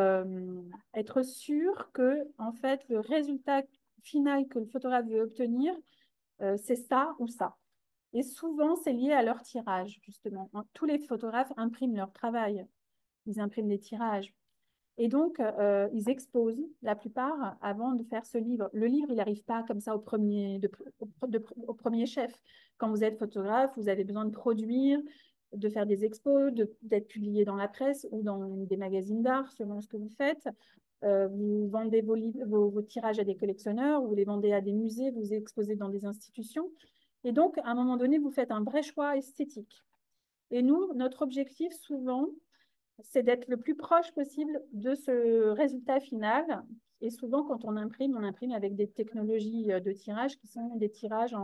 être sûr que, en fait, le résultat final que le photographe veut obtenir, c'est ça ou ça. Et souvent, c'est lié à leur tirage, justement. Tous les photographes impriment leur travail. Ils impriment des tirages. Et donc, ils exposent la plupart avant de faire ce livre. Le livre, il n'arrive pas comme ça au premier chef. Quand vous êtes photographe, vous avez besoin de produire, de faire des expos, d'être publié dans la presse ou dans des magazines d'art, selon ce que vous faites. Vous vendez vos tirages à des collectionneurs, vous les vendez à des musées, vous les exposez dans des institutions. Et donc, à un moment donné, vous faites un vrai choix esthétique. Et nous, notre objectif, souvent, c'est d'être le plus proche possible de ce résultat final. Et souvent, quand on imprime avec des technologies de tirage qui sont des tirages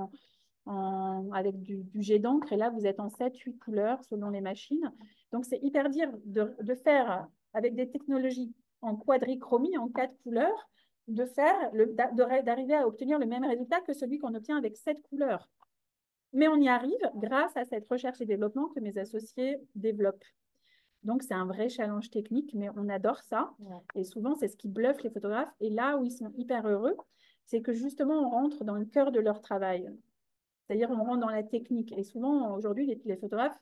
avec du jet d'encre, et là, vous êtes en 7-8 couleurs selon les machines. Donc, c'est hyper dur de faire avec des technologies en quadrichromie, en 4 couleurs, d'arriver à obtenir le même résultat que celui qu'on obtient avec 7 couleurs. Mais on y arrive grâce à cette recherche et développement que mes associés développent. Donc, c'est un vrai challenge technique, mais on adore ça. Ouais. Et souvent, c'est ce qui bluffe les photographes. Et là où ils sont hyper heureux, c'est que justement, on rentre dans le cœur de leur travail. C'est-à-dire, on rentre dans la technique. Et souvent, aujourd'hui, les photographes,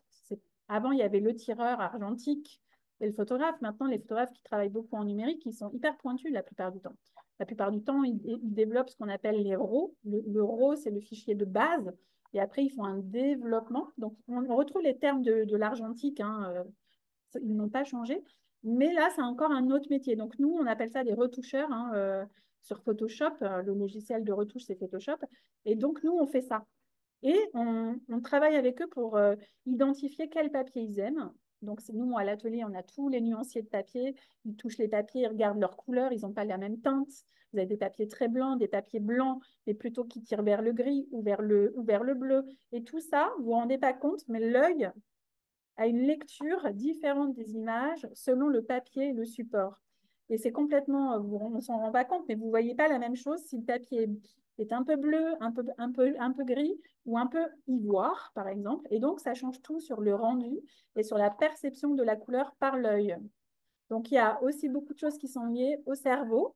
avant, il y avait le tireur argentique et le photographe. Maintenant, les photographes qui travaillent beaucoup en numérique, ils sont hyper pointus la plupart du temps. La plupart du temps, ils développent ce qu'on appelle les RAW. Le RAW, c'est le fichier de base. Et après, ils font un développement. Donc, on retrouve les termes de l'argentique, hein, ils n'ont pas changé. Mais là, c'est encore un autre métier. Donc, nous, on appelle ça des retoucheurs hein, sur Photoshop. Le logiciel de retouche, c'est Photoshop. Et donc, nous, on fait ça. Et on travaille avec eux pour identifier quel papier ils aiment. Donc, nous, à l'atelier, on a tous les nuanciers de papier. Ils touchent les papiers, ils regardent leurs couleurs. Ils n'ont pas la même teinte. Vous avez des papiers très blancs, des papiers blancs, mais plutôt qui tirent vers le gris ou vers le bleu. Et tout ça, vous ne vous rendez pas compte, mais l'œil a une lecture différente des images selon le papier et le support. Et c'est complètement, on ne s'en rend pas compte, mais vous ne voyez pas la même chose si le papier est un peu bleu, un peu gris ou un peu ivoire, par exemple. Et donc, ça change tout sur le rendu et sur la perception de la couleur par l'œil. Donc, il y a aussi beaucoup de choses qui sont liées au cerveau.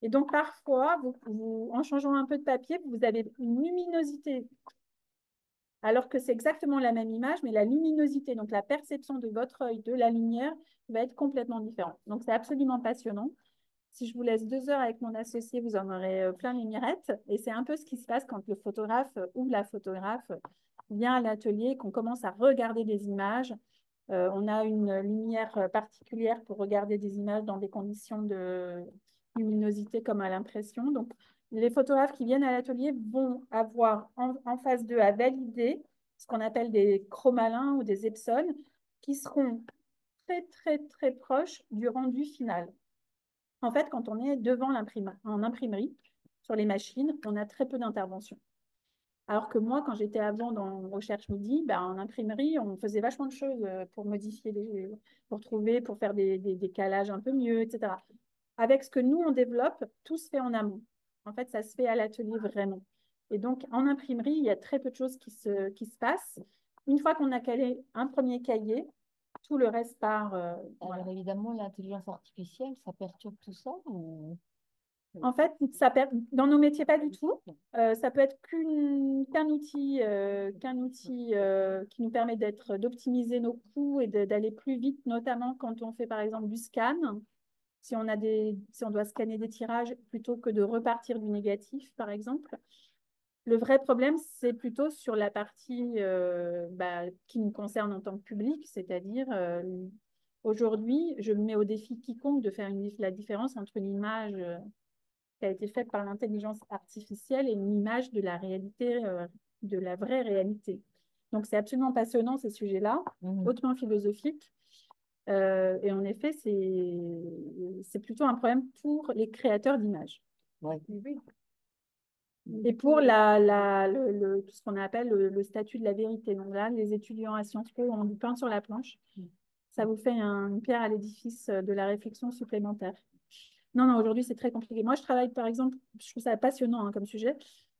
Et donc, parfois, en changeant un peu de papier, vous avez une luminosité alors que c'est exactement la même image, mais la luminosité, donc la perception de votre œil de la lumière, va être complètement différente. Donc, c'est absolument passionnant. Si je vous laisse 2 heures avec mon associé, vous en aurez plein les mirettes. Et c'est un peu ce qui se passe quand le photographe ou la photographe vient à l'atelier, qu'on commence à regarder des images. On a une lumière particulière pour regarder des images dans des conditions de luminosité comme à l'impression. Donc, les photographes qui viennent à l'atelier vont avoir en phase 2 à valider ce qu'on appelle des chromalins ou des Epson qui seront très, très, très proches du rendu final. En fait, quand on est devant en imprimerie, sur les machines, on a très peu d'intervention. Alors que moi, quand j'étais avant dans Recherche Midi, en imprimerie, on faisait vachement de choses pour modifier, pour trouver, pour faire des calages un peu mieux, etc. Avec ce que nous, on développe, tout se fait en amont. En fait, ça se fait à l'atelier vraiment. Et donc, en imprimerie, il y a très peu de choses qui se passent. Une fois qu'on a calé un premier cahier, tout le reste part. Alors, évidemment, l'intelligence artificielle, ça perturbe tout ça ou... En fait, dans nos métiers, pas du tout. Ça peut être qu'un outil, qui nous permet d'optimiser nos coûts et d'aller plus vite, notamment quand on fait par exemple du scan. Si on doit scanner des tirages plutôt que de repartir du négatif, par exemple. Le vrai problème, c'est plutôt sur la partie qui nous concerne en tant que public, c'est-à-dire aujourd'hui, je me mets au défi quiconque de faire la différence entre une image qui a été faite par l'intelligence artificielle et une image de la réalité, de la vraie réalité. Donc, c'est absolument passionnant, ces sujets-là, hautement philosophiques. Et en effet, c'est plutôt un problème pour les créateurs d'images. Ouais. Oui. Et pour tout ce qu'on appelle le statut de la vérité. Donc là, les étudiants à Sciences Po ont du pain sur la planche. Ça vous fait une pierre à l'édifice de la réflexion supplémentaire. Non, aujourd'hui, c'est très compliqué. Moi, je travaille, par exemple, je trouve ça passionnant comme sujet.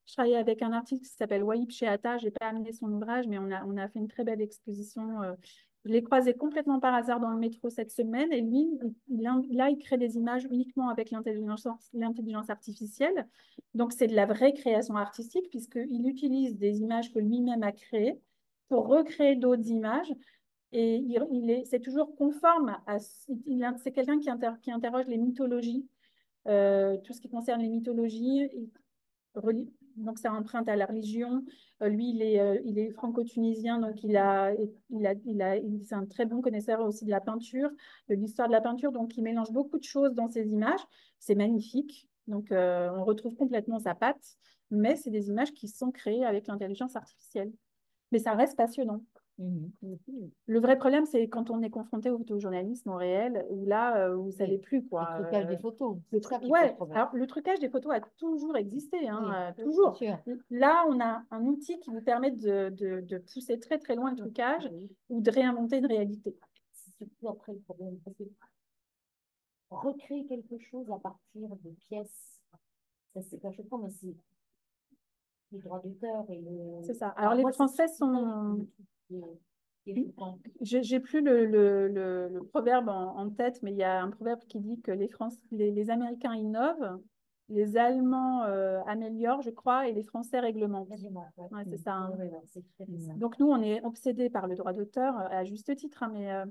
Je travaille avec un artiste qui s'appelle Wahib Shehatta. Je n'ai pas amené son ouvrage, mais on a fait une très belle exposition. Je l'ai croisé complètement par hasard dans le métro cette semaine. Et lui, il crée des images uniquement avec l'intelligence artificielle. Donc, c'est de la vraie création artistique, puisqu'il utilise des images que lui-même a créées pour recréer d'autres images. Et c'est toujours conforme à... C'est quelqu'un qui interroge les mythologies, tout ce qui concerne les mythologies. Donc, ça emprunte à la religion. Lui, il est franco-tunisien, donc c'est un très bon connaisseur aussi de la peinture, de l'histoire de la peinture. Donc, il mélange beaucoup de choses dans ses images. C'est magnifique. Donc, on retrouve complètement sa patte, mais c'est des images qui sont créées avec l'intelligence artificielle. Mais ça reste passionnant. Le vrai problème, c'est quand on est confronté au photojournalisme au réel, où là, vous ne savez plus quoi. Le trucage des photos. Ouais, alors le trucage des photos a toujours existé, hein, toujours. Là, on a un outil qui vous permet de pousser très très loin le trucage ou de réinventer une réalité. C'est surtout après le problème. Parce que recréer quelque chose à partir de pièces, ça c'est pas choquant, mais c'est les droits d'auteur et le. C'est ça. Alors les Français sont. J'ai plus le proverbe en tête, mais il y a un proverbe qui dit que les Américains innovent, les Allemands améliorent, je crois, et les Français réglementent. Ouais, c'est ça. Hein. Donc nous, on est obsédés par le droit d'auteur, à juste titre, hein,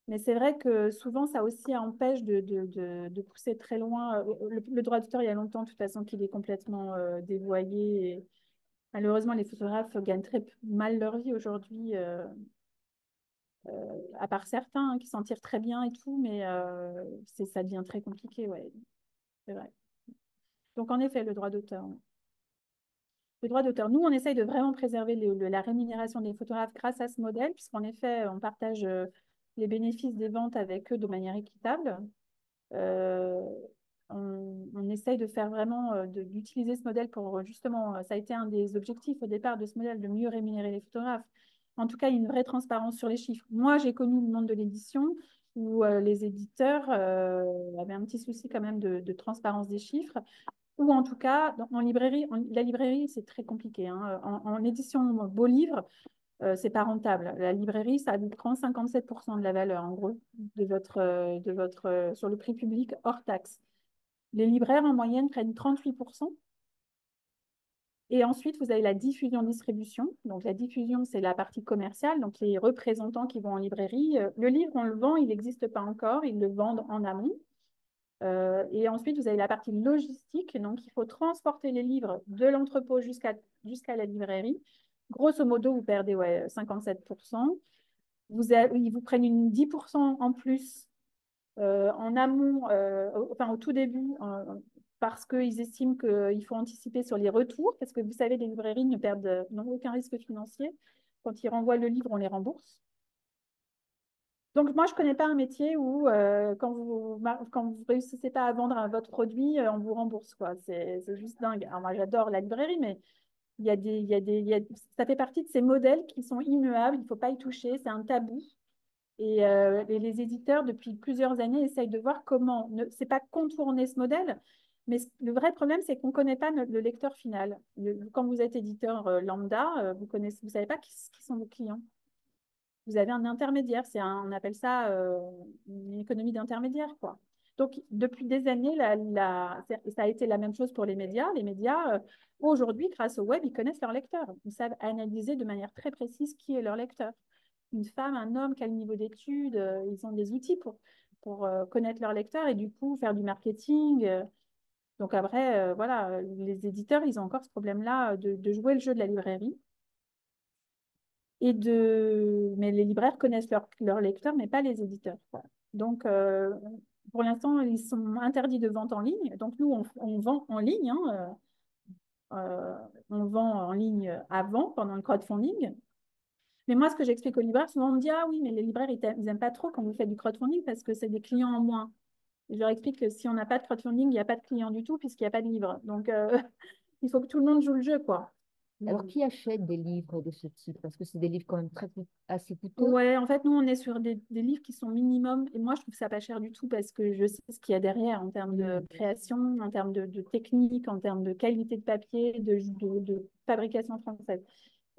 mais c'est vrai que souvent, ça aussi empêche de pousser très loin. Le droit d'auteur, il y a longtemps, de toute façon, qu'il est complètement dévoyé. Et malheureusement, les photographes gagnent très mal leur vie aujourd'hui. À part certains qui s'en tirent très bien et tout, mais ça devient très compliqué, ouais, c'est vrai. Donc, en effet, le droit d'auteur. Le droit d'auteur, nous, on essaye de vraiment préserver la rémunération des photographes grâce à ce modèle, puisqu'en effet, on partage les bénéfices des ventes avec eux de manière équitable. Euh, on essaye de faire vraiment, d'utiliser ce modèle pour justement, ça a été un des objectifs au départ de ce modèle, de mieux rémunérer les photographes. En tout cas, une vraie transparence sur les chiffres. Moi, j'ai connu le monde de l'édition où les éditeurs avaient un petit souci quand même de transparence des chiffres, ou en tout cas, en librairie, la librairie, c'est très compliqué. Hein. En édition beau livre, c'est pas rentable. La librairie, ça vous prend 57% de la valeur, en gros, sur le prix public hors taxe. Les libraires, en moyenne, prennent 38%. Et ensuite, vous avez la diffusion-distribution. Donc, la diffusion, c'est la partie commerciale, donc les représentants qui vont en librairie. Le livre, on le vend, il n'existe pas encore, ils le vendent en amont. Et ensuite, vous avez la partie logistique. Donc, il faut transporter les livres de l'entrepôt jusqu'à la librairie. Grosso modo, vous perdez 57%. Ils vous prennent 10% en plus en amont, enfin au tout début, parce qu'ils estiment qu'il faut anticiper sur les retours, parce que vous savez, les librairies n'ont aucun risque financier. Quand ils renvoient le livre, on les rembourse. Donc, moi, je ne connais pas un métier où, quand vous ne réussissez pas à vendre votre produit, on vous rembourse, quoi. C'est juste dingue. Alors, moi, j'adore la librairie, mais ça fait partie de ces modèles qui sont immuables. Il ne faut pas y toucher. C'est un tabou. Et les éditeurs, depuis plusieurs années, essayent de voir comment, c'est pas contourner ce modèle, mais le vrai problème, c'est qu'on ne connaît pas le lecteur final. Quand vous êtes éditeur lambda, vous savez pas qui sont vos clients. Vous avez un intermédiaire, on appelle ça une économie d'intermédiaire, quoi. Donc, depuis des années, ça a été la même chose pour les médias. Les médias, aujourd'hui, grâce au web, ils connaissent leur lecteur. Ils savent analyser de manière très précise qui est leur lecteur. Une femme, un homme, quel niveau d'études, ils ont des outils pour connaître leur lecteur et du coup faire du marketing. Donc après, voilà, les éditeurs, ils ont encore ce problème-là de jouer le jeu de la librairie. Mais les libraires connaissent leur lecteur, mais pas les éditeurs. Voilà. Donc, pour l'instant, ils sont interdits de vente en ligne. Donc, nous, on vend en ligne. Hein, on vend en ligne avant, pendant le crowdfunding. Mais moi, ce que j'explique aux libraires, souvent on me dit, ah oui, mais les libraires, ils n'aiment pas trop quand vous faites du crowdfunding parce que c'est des clients en moins. Et je leur explique que si on n'a pas de crowdfunding, il n'y a pas de clients du tout puisqu'il n'y a pas de livres. Donc, il faut que tout le monde joue le jeu, quoi. Alors, qui achète des livres de ce type? Parce que c'est des livres quand même assez coûteux. Ouais, en fait, nous, on est sur des livres qui sont minimum. Et moi, je trouve ça pas cher du tout parce que je sais ce qu'il y a derrière en termes de création, en termes de technique, en termes de qualité de papier, de fabrication française.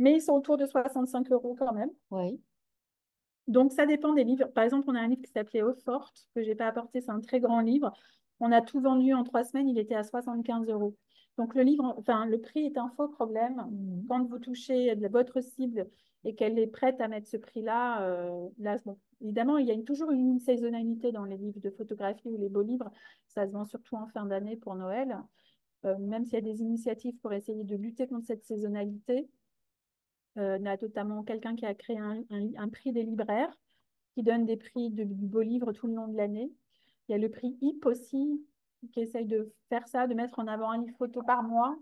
Mais ils sont autour de 65 € quand même. Oui. Donc, ça dépend des livres. Par exemple, on a un livre qui s'appelait Eau forte, que je n'ai pas apporté. C'est un très grand livre. On a tout vendu en 3 semaines. Il était à 75 €. Donc, le prix est un faux problème. Quand vous touchez votre cible et qu'elle est prête à mettre ce prix-là, bon, évidemment, il y a toujours une saisonnalité dans les livres de photographie ou les beaux livres. Ça se vend surtout en fin d'année pour Noël. Même s'il y a des initiatives pour essayer de lutter contre cette saisonnalité. On a notamment quelqu'un qui a créé un prix des libraires qui donne des prix du beau livre tout le long de l'année. Il y a le prix HIP aussi qui essaye de faire ça, de mettre en avant un livre photo par mois.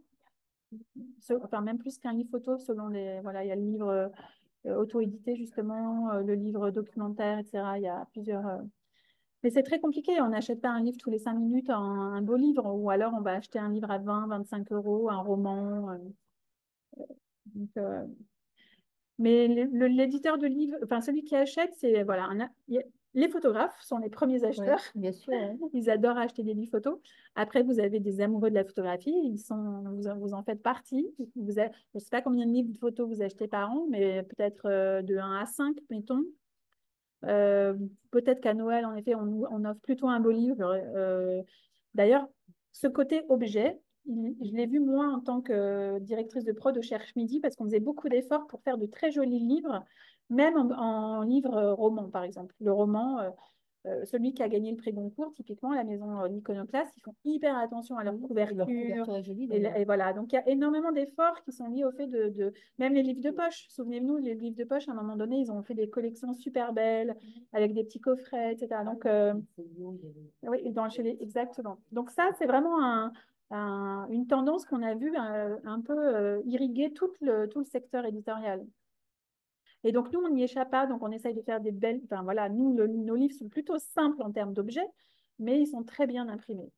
enfin même plus qu'un livre photo, selon les, voilà, il y a le livre auto-édité justement, le livre documentaire, etc. Il y a plusieurs. Mais c'est très compliqué. On n'achète pas un livre tous les 5 minutes, un beau livre, ou alors on va acheter un livre à 20, 25 euros, un roman. Donc, mais l'éditeur de livres, enfin celui qui achète, c'est voilà, les photographes sont les premiers acheteurs. Ouais, bien sûr. Ouais. Ils adorent acheter des livres photos. Après, vous avez des amoureux de la photographie. Vous en faites partie. Je ne sais pas combien de livres de photos vous achetez par an, mais peut-être de 1 à 5, mettons. Peut-être qu'à Noël, en effet, on offre plutôt un beau livre. D'ailleurs, ce côté objet, je l'ai vu moi en tant que directrice de prod au Cherche Midi, parce qu'on faisait beaucoup d'efforts pour faire de très jolis livres, même en livre roman, par exemple. Le roman, celui qui a gagné le prix Goncourt, typiquement, la maison l'Iconoclaste, ils font hyper attention à leur couverture. Leur couverture est jolie, Et voilà, donc il y a énormément d'efforts qui sont liés au fait même les livres de poche. Souvenez-vous, les livres de poche, à un moment donné, ils ont fait des collections super belles, avec des petits coffrets, etc. Donc, oui, exactement. Donc ça, c'est vraiment une tendance qu'on a vue un peu irriguer tout le secteur éditorial. Et donc, nous, on n'y échappe pas, donc on essaye de faire des belles... Enfin, voilà, nous, nos livres sont plutôt simples en termes d'objets, mais ils sont très bien imprimés.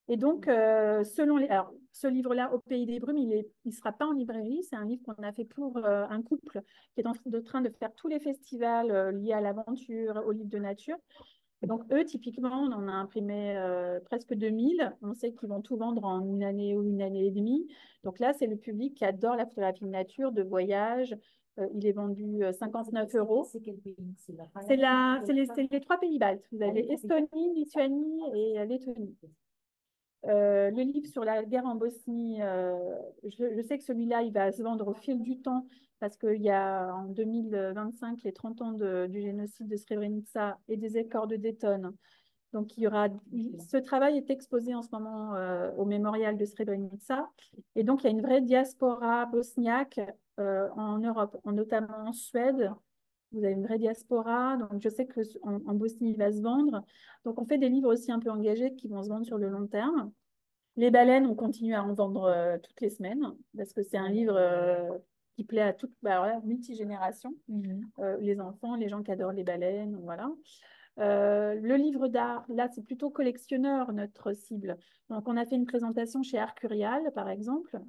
Et donc, selon les... Alors, ce livre-là, Au Pays des Brumes, il ne sera pas en librairie. C'est un livre qu'on a fait pour un couple qui est en train de faire tous les festivals liés à l'aventure, aux livres de nature. Et donc, eux, typiquement, on en a imprimé presque 2000. On sait qu'ils vont tout vendre en une année ou une année et demie. Donc là, c'est le public qui adore la photographie de nature, de voyage. Il est vendu 59 euros. C'est quel pays? C'est les 3 pays baltes. Vous avez Estonie, Lituanie et Lettonie. Le livre sur la guerre en Bosnie, je sais que celui-là, il va se vendre au fil du temps parce qu'il y a en 2025 les 30 ans du génocide de Srebrenica et des accords de Dayton. Donc, ce travail est exposé en ce moment au mémorial de Srebrenica. Et donc, il y a une vraie diaspora bosniaque en Europe, notamment en Suède. Vous avez une vraie diaspora. Donc, je sais qu'en Bosnie, il va se vendre. Donc, on fait des livres aussi un peu engagés qui vont se vendre sur le long terme. Les baleines, on continue à en vendre toutes les semaines parce que c'est un livre qui plaît à toute multigénération. Les enfants, les gens qui adorent les baleines, voilà. Le livre d'art, là, c'est plutôt collectionneur, notre cible. Donc, on a fait une présentation chez Arcurial, par exemple.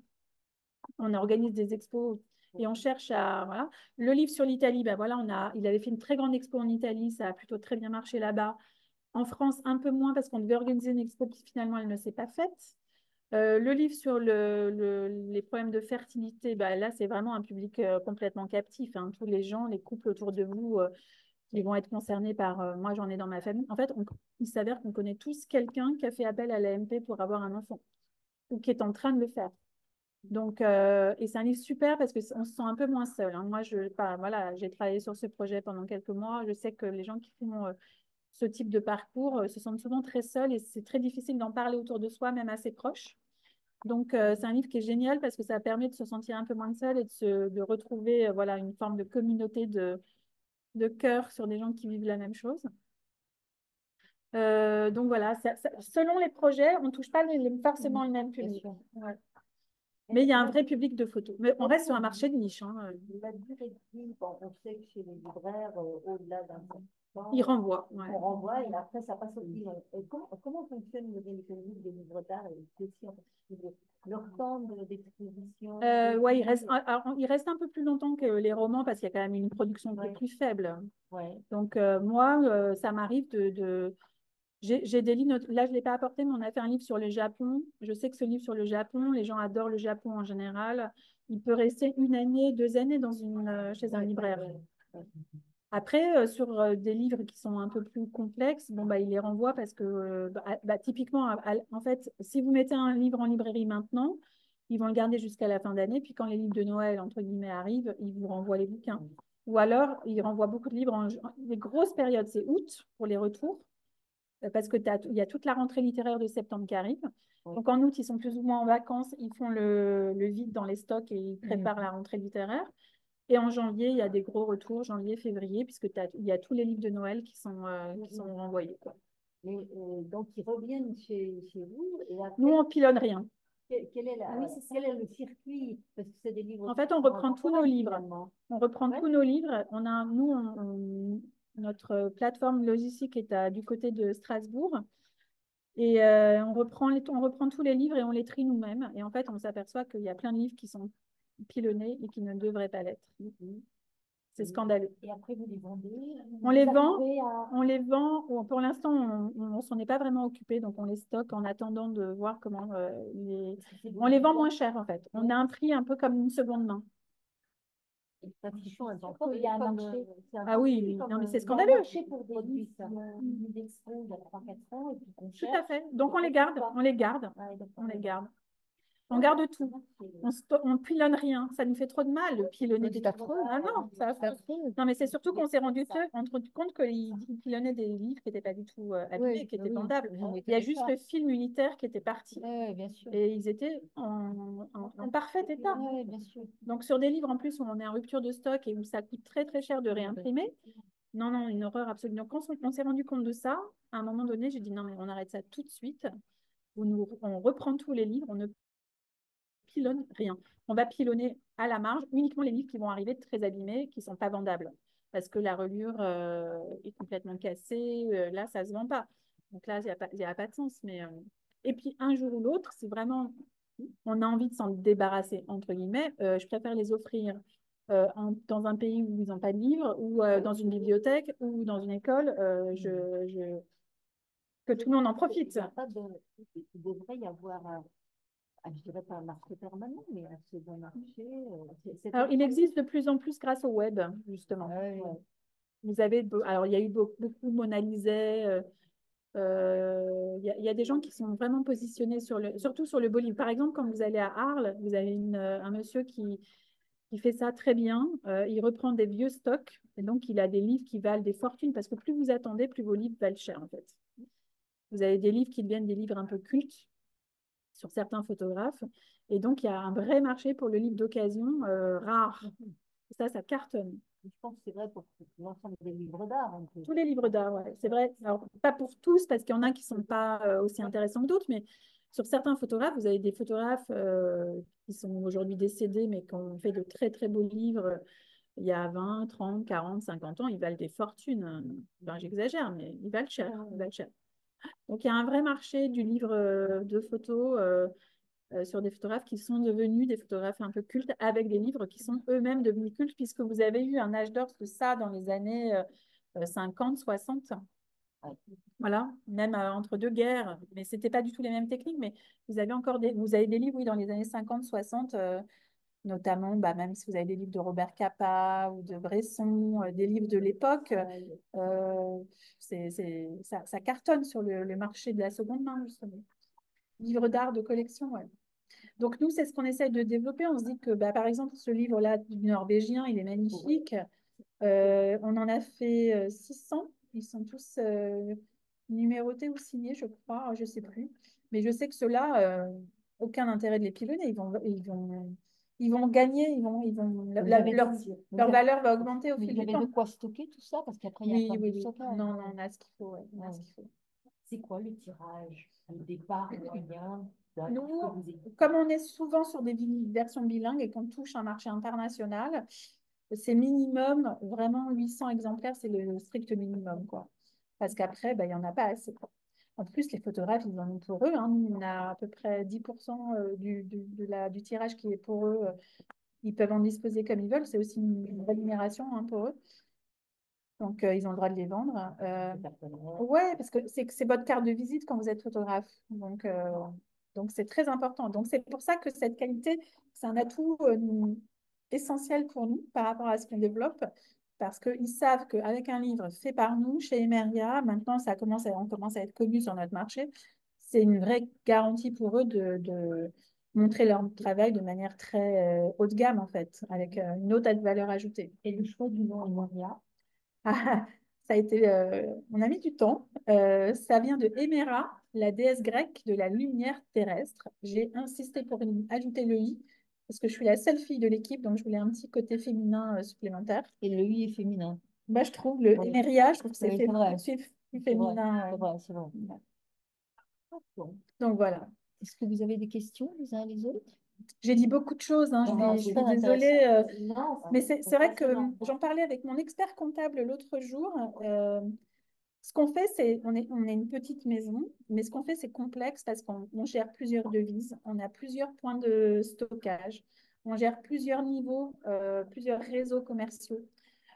On organise des expos et on cherche à... Voilà. Le livre sur l'Italie, ben voilà, il avait fait une très grande expo en Italie, ça a plutôt très bien marché là-bas. En France, un peu moins parce qu'on devait organiser une expo, puis finalement, elle ne s'est pas faite. Le livre sur les problèmes de fertilité, bah, là, c'est vraiment un public complètement captif. Hein. Tous les gens, les couples autour de vous, qui vont être concernés par... moi, j'en ai dans ma famille. En fait, il s'avère qu'on connaît tous quelqu'un qui a fait appel à l'AMP pour avoir un enfant ou qui est en train de le faire. Donc, et c'est un livre super parce qu'on se sent un peu moins seul. Hein. Moi, voilà, j'ai travaillé sur ce projet pendant quelques mois. Je sais que les gens qui font ce type de parcours se sentent souvent très seuls et c'est très difficile d'en parler autour de soi, même à ses proches. Donc, c'est un livre qui est génial parce que ça permet de se sentir un peu moins seul et de retrouver voilà, une forme de communauté de cœur sur des gens qui vivent la même chose. Donc, voilà, selon les projets, on ne touche pas forcément le même public. Ouais. Mais il y a un vrai public de photos. Mais on reste sur un marché de niche. Hein. La durée de vie, bon, on sait que chez les libraires, au-delà d'un certain temps, Ils renvoient. Ouais. on renvoie et après ça passe au client. Et comment fonctionne le mécanisme des livres d'art et ceci en particulier? Leur temps d'exposition? Ouais, il reste un peu plus longtemps que les romans parce qu'il y a quand même une production plus faible. Ouais. Donc, moi, ça m'arrive J'ai des livres, là je ne l'ai pas apporté, mais on a fait un livre sur le Japon. Je sais que ce livre sur le Japon, les gens adorent le Japon en général. Il peut rester 1 année, 2 années chez un libraire. Après, sur des livres qui sont un peu plus complexes, bon, bah, il les renvoie parce que typiquement, en fait, si vous mettez un livre en librairie maintenant, ils vont le garder jusqu'à la fin d'année. Puis quand les livres de Noël, entre guillemets, arrivent, ils vous renvoient les bouquins. Ou alors, ils renvoient beaucoup de livres. Les grosses périodes, c'est août pour les retours parce qu'il y a toute la rentrée littéraire de septembre qui arrive. Donc en août, ils sont plus ou moins en vacances, ils font le vide dans les stocks et ils préparent la rentrée littéraire. Et en janvier, il y a des gros retours, janvier, février, puisque il y a tous les livres de Noël qui sont renvoyés. Quoi. Donc, ils reviennent chez vous et après... Nous, on pilonne rien. Quel est, Oui, c'est ça. quel est le circuit? Parce que c'est des livres. En fait, on reprend tous nos livres. Finalement. On reprend Ouais. tous nos livres. Notre plateforme logistique est du côté de Strasbourg. Et on reprend tous les livres et on les trie nous-mêmes. Et en fait, on s'aperçoit qu'il y a plein de livres qui sont pilonnés et qui ne devraient pas l'être. C'est scandaleux. Et après, vous les vendez? On les vend. On les vend. Pour l'instant, on s'en est pas vraiment occupé, donc on les stocke en attendant de voir comment on les vend moins cher en fait. On a un prix un peu comme une seconde main. Il y a un marché. Ah oui, non, mais c'est Il y a un scandaleux. marché pour des livres d'expo il y a 3-4 ans et puis qu'on Tout cherche. à fait. Donc on les garde, on les garde, on les garde. On garde tout. On pilonne rien. Ça nous fait trop de mal, le pilonner des trucs. Ah non, ça non, mais c'est surtout qu'on s'est rendu compte qu'ils pilonnaient des livres qui n'étaient pas du tout abîmés, qui étaient vendables. Il y a juste le fil militaire qui était parti. Bien sûr. Et ils étaient en parfait état. Bien sûr. Donc sur des livres en plus où on est en rupture de stock et où ça coûte très très cher de réimprimer, non, une horreur absolue. Donc quand on s'est rendu compte de ça, à un moment donné, j'ai dit non, mais on arrête ça tout de suite. On reprend tous les livres, on ne pilonne rien. On va pilonner à la marge uniquement les livres qui vont arriver très abîmés, qui ne sont pas vendables. Parce que la reliure est complètement cassée. Là, ça ne se vend pas. Donc là, il n'y a pas de sens. Et puis, un jour ou l'autre, si vraiment on a envie de s'en débarrasser, entre guillemets, je préfère les offrir dans un pays où ils n'ont pas de livres, ou dans une bibliothèque, ou dans une école. Que tout le monde en profite. Il devrait y avoir, je dirais pas un marché permanent, mais un second marché. Alors, il existe de plus en plus grâce au web, justement. Vous avez, alors, il y a eu beaucoup Mona Lisa. Il y a des gens qui sont vraiment positionnés surtout sur le beau livre. Par exemple, quand vous allez à Arles, vous avez un monsieur qui fait ça très bien. Il reprend des vieux stocks et donc il a des livres qui valent des fortunes parce que plus vous attendez, plus vos livres valent cher en fait. Vous avez des livres qui deviennent des livres un peu cultes sur certains photographes. Et donc, il y a un vrai marché pour le livre d'occasion rare. Ça cartonne. Je pense que c'est vrai pour l'ensemble des livres d'art. Tous les livres d'art, ouais, c'est vrai. Alors, pas pour tous, parce qu'il y en a qui ne sont pas aussi intéressants que d'autres, mais sur certains photographes, vous avez des photographes qui sont aujourd'hui décédés, mais qui ont fait de très, très beaux livres il y a 20, 30, 40, 50 ans. Ils valent des fortunes. Ben, j'exagère, mais ils valent cher. Ils valent cher. Donc, il y a un vrai marché du livre de photos sur des photographes qui sont devenus des photographes un peu cultes avec des livres qui sont eux-mêmes devenus cultes puisque vous avez eu un âge d'or de ça dans les années 50, 60. Voilà, même entre deux guerres. Mais ce n'était pas du tout les mêmes techniques, mais vous avez des livres, oui, dans les années 50, 60, notamment, même si vous avez des livres de Robert Capa ou de Bresson, des livres de l'époque, ça cartonne sur le marché de la seconde main, justement. Livres d'art de collection, ouais. Donc, nous, c'est ce qu'on essaye de développer. On se dit que, par exemple, ce livre-là du Norvégien, il est magnifique. On en a fait 600. Ils sont tous numérotés ou signés, je crois. Je ne sais plus. Mais je sais que ceux-là, aucun intérêt de les pilonner. Ils vont gagner. Leur valeur va augmenter au fil du temps. Vous avez de quoi stocker tout ça? Parce qu'après, il y a pas de stockage. Non, on a ce qu'il faut. Ouais, on a ce qu'il faut. C'est quoi le tirage? Le départ moyen? Nous, comme on est souvent sur des versions bilingues et qu'on touche un marché international, c'est minimum, vraiment 800 exemplaires, c'est le strict minimum, quoi. Parce qu'après, il n'y en a pas assez. En plus, les photographes, ils en ont pour eux. Hein. Nous, on a à peu près 10% du tirage qui est pour eux. Ils peuvent en disposer comme ils veulent. C'est aussi une rémunération pour eux. Donc, ils ont le droit de les vendre. Ouais, parce que c'est votre carte de visite quand vous êtes photographe. Donc c'est très important. Donc, c'est pour ça que cette qualité, c'est un atout essentiel pour nous par rapport à ce qu'on développe. Parce qu'ils savent qu'avec un livre fait par nous, chez Emeria, maintenant, on commence à être connu sur notre marché. C'est une vraie garantie pour eux de montrer leur travail de manière très haut de gamme, en fait, avec une haute valeur ajoutée. Et le choix du nom Emeria? Ça a été, on a mis du temps. Ça vient de Héméra, la déesse grecque de la lumière terrestre. J'ai insisté pour ajouter le i parce que je suis la seule fille de l'équipe, donc je voulais un petit côté féminin supplémentaire. Et le i est féminin. Je trouve le Héméria, je trouve que c'est vrai. plus féminin. C'est vrai. Donc voilà. Est-ce que vous avez des questions les uns les autres? J'ai dit beaucoup de choses, hein, Non, je suis très désolée. Non, Mais c'est vrai que j'en parlais avec mon expert comptable l'autre jour. Ce qu'on fait, c'est, on est une petite maison, mais ce qu'on fait, c'est complexe parce qu'on gère plusieurs devises, on a plusieurs points de stockage, on gère plusieurs niveaux, plusieurs réseaux commerciaux.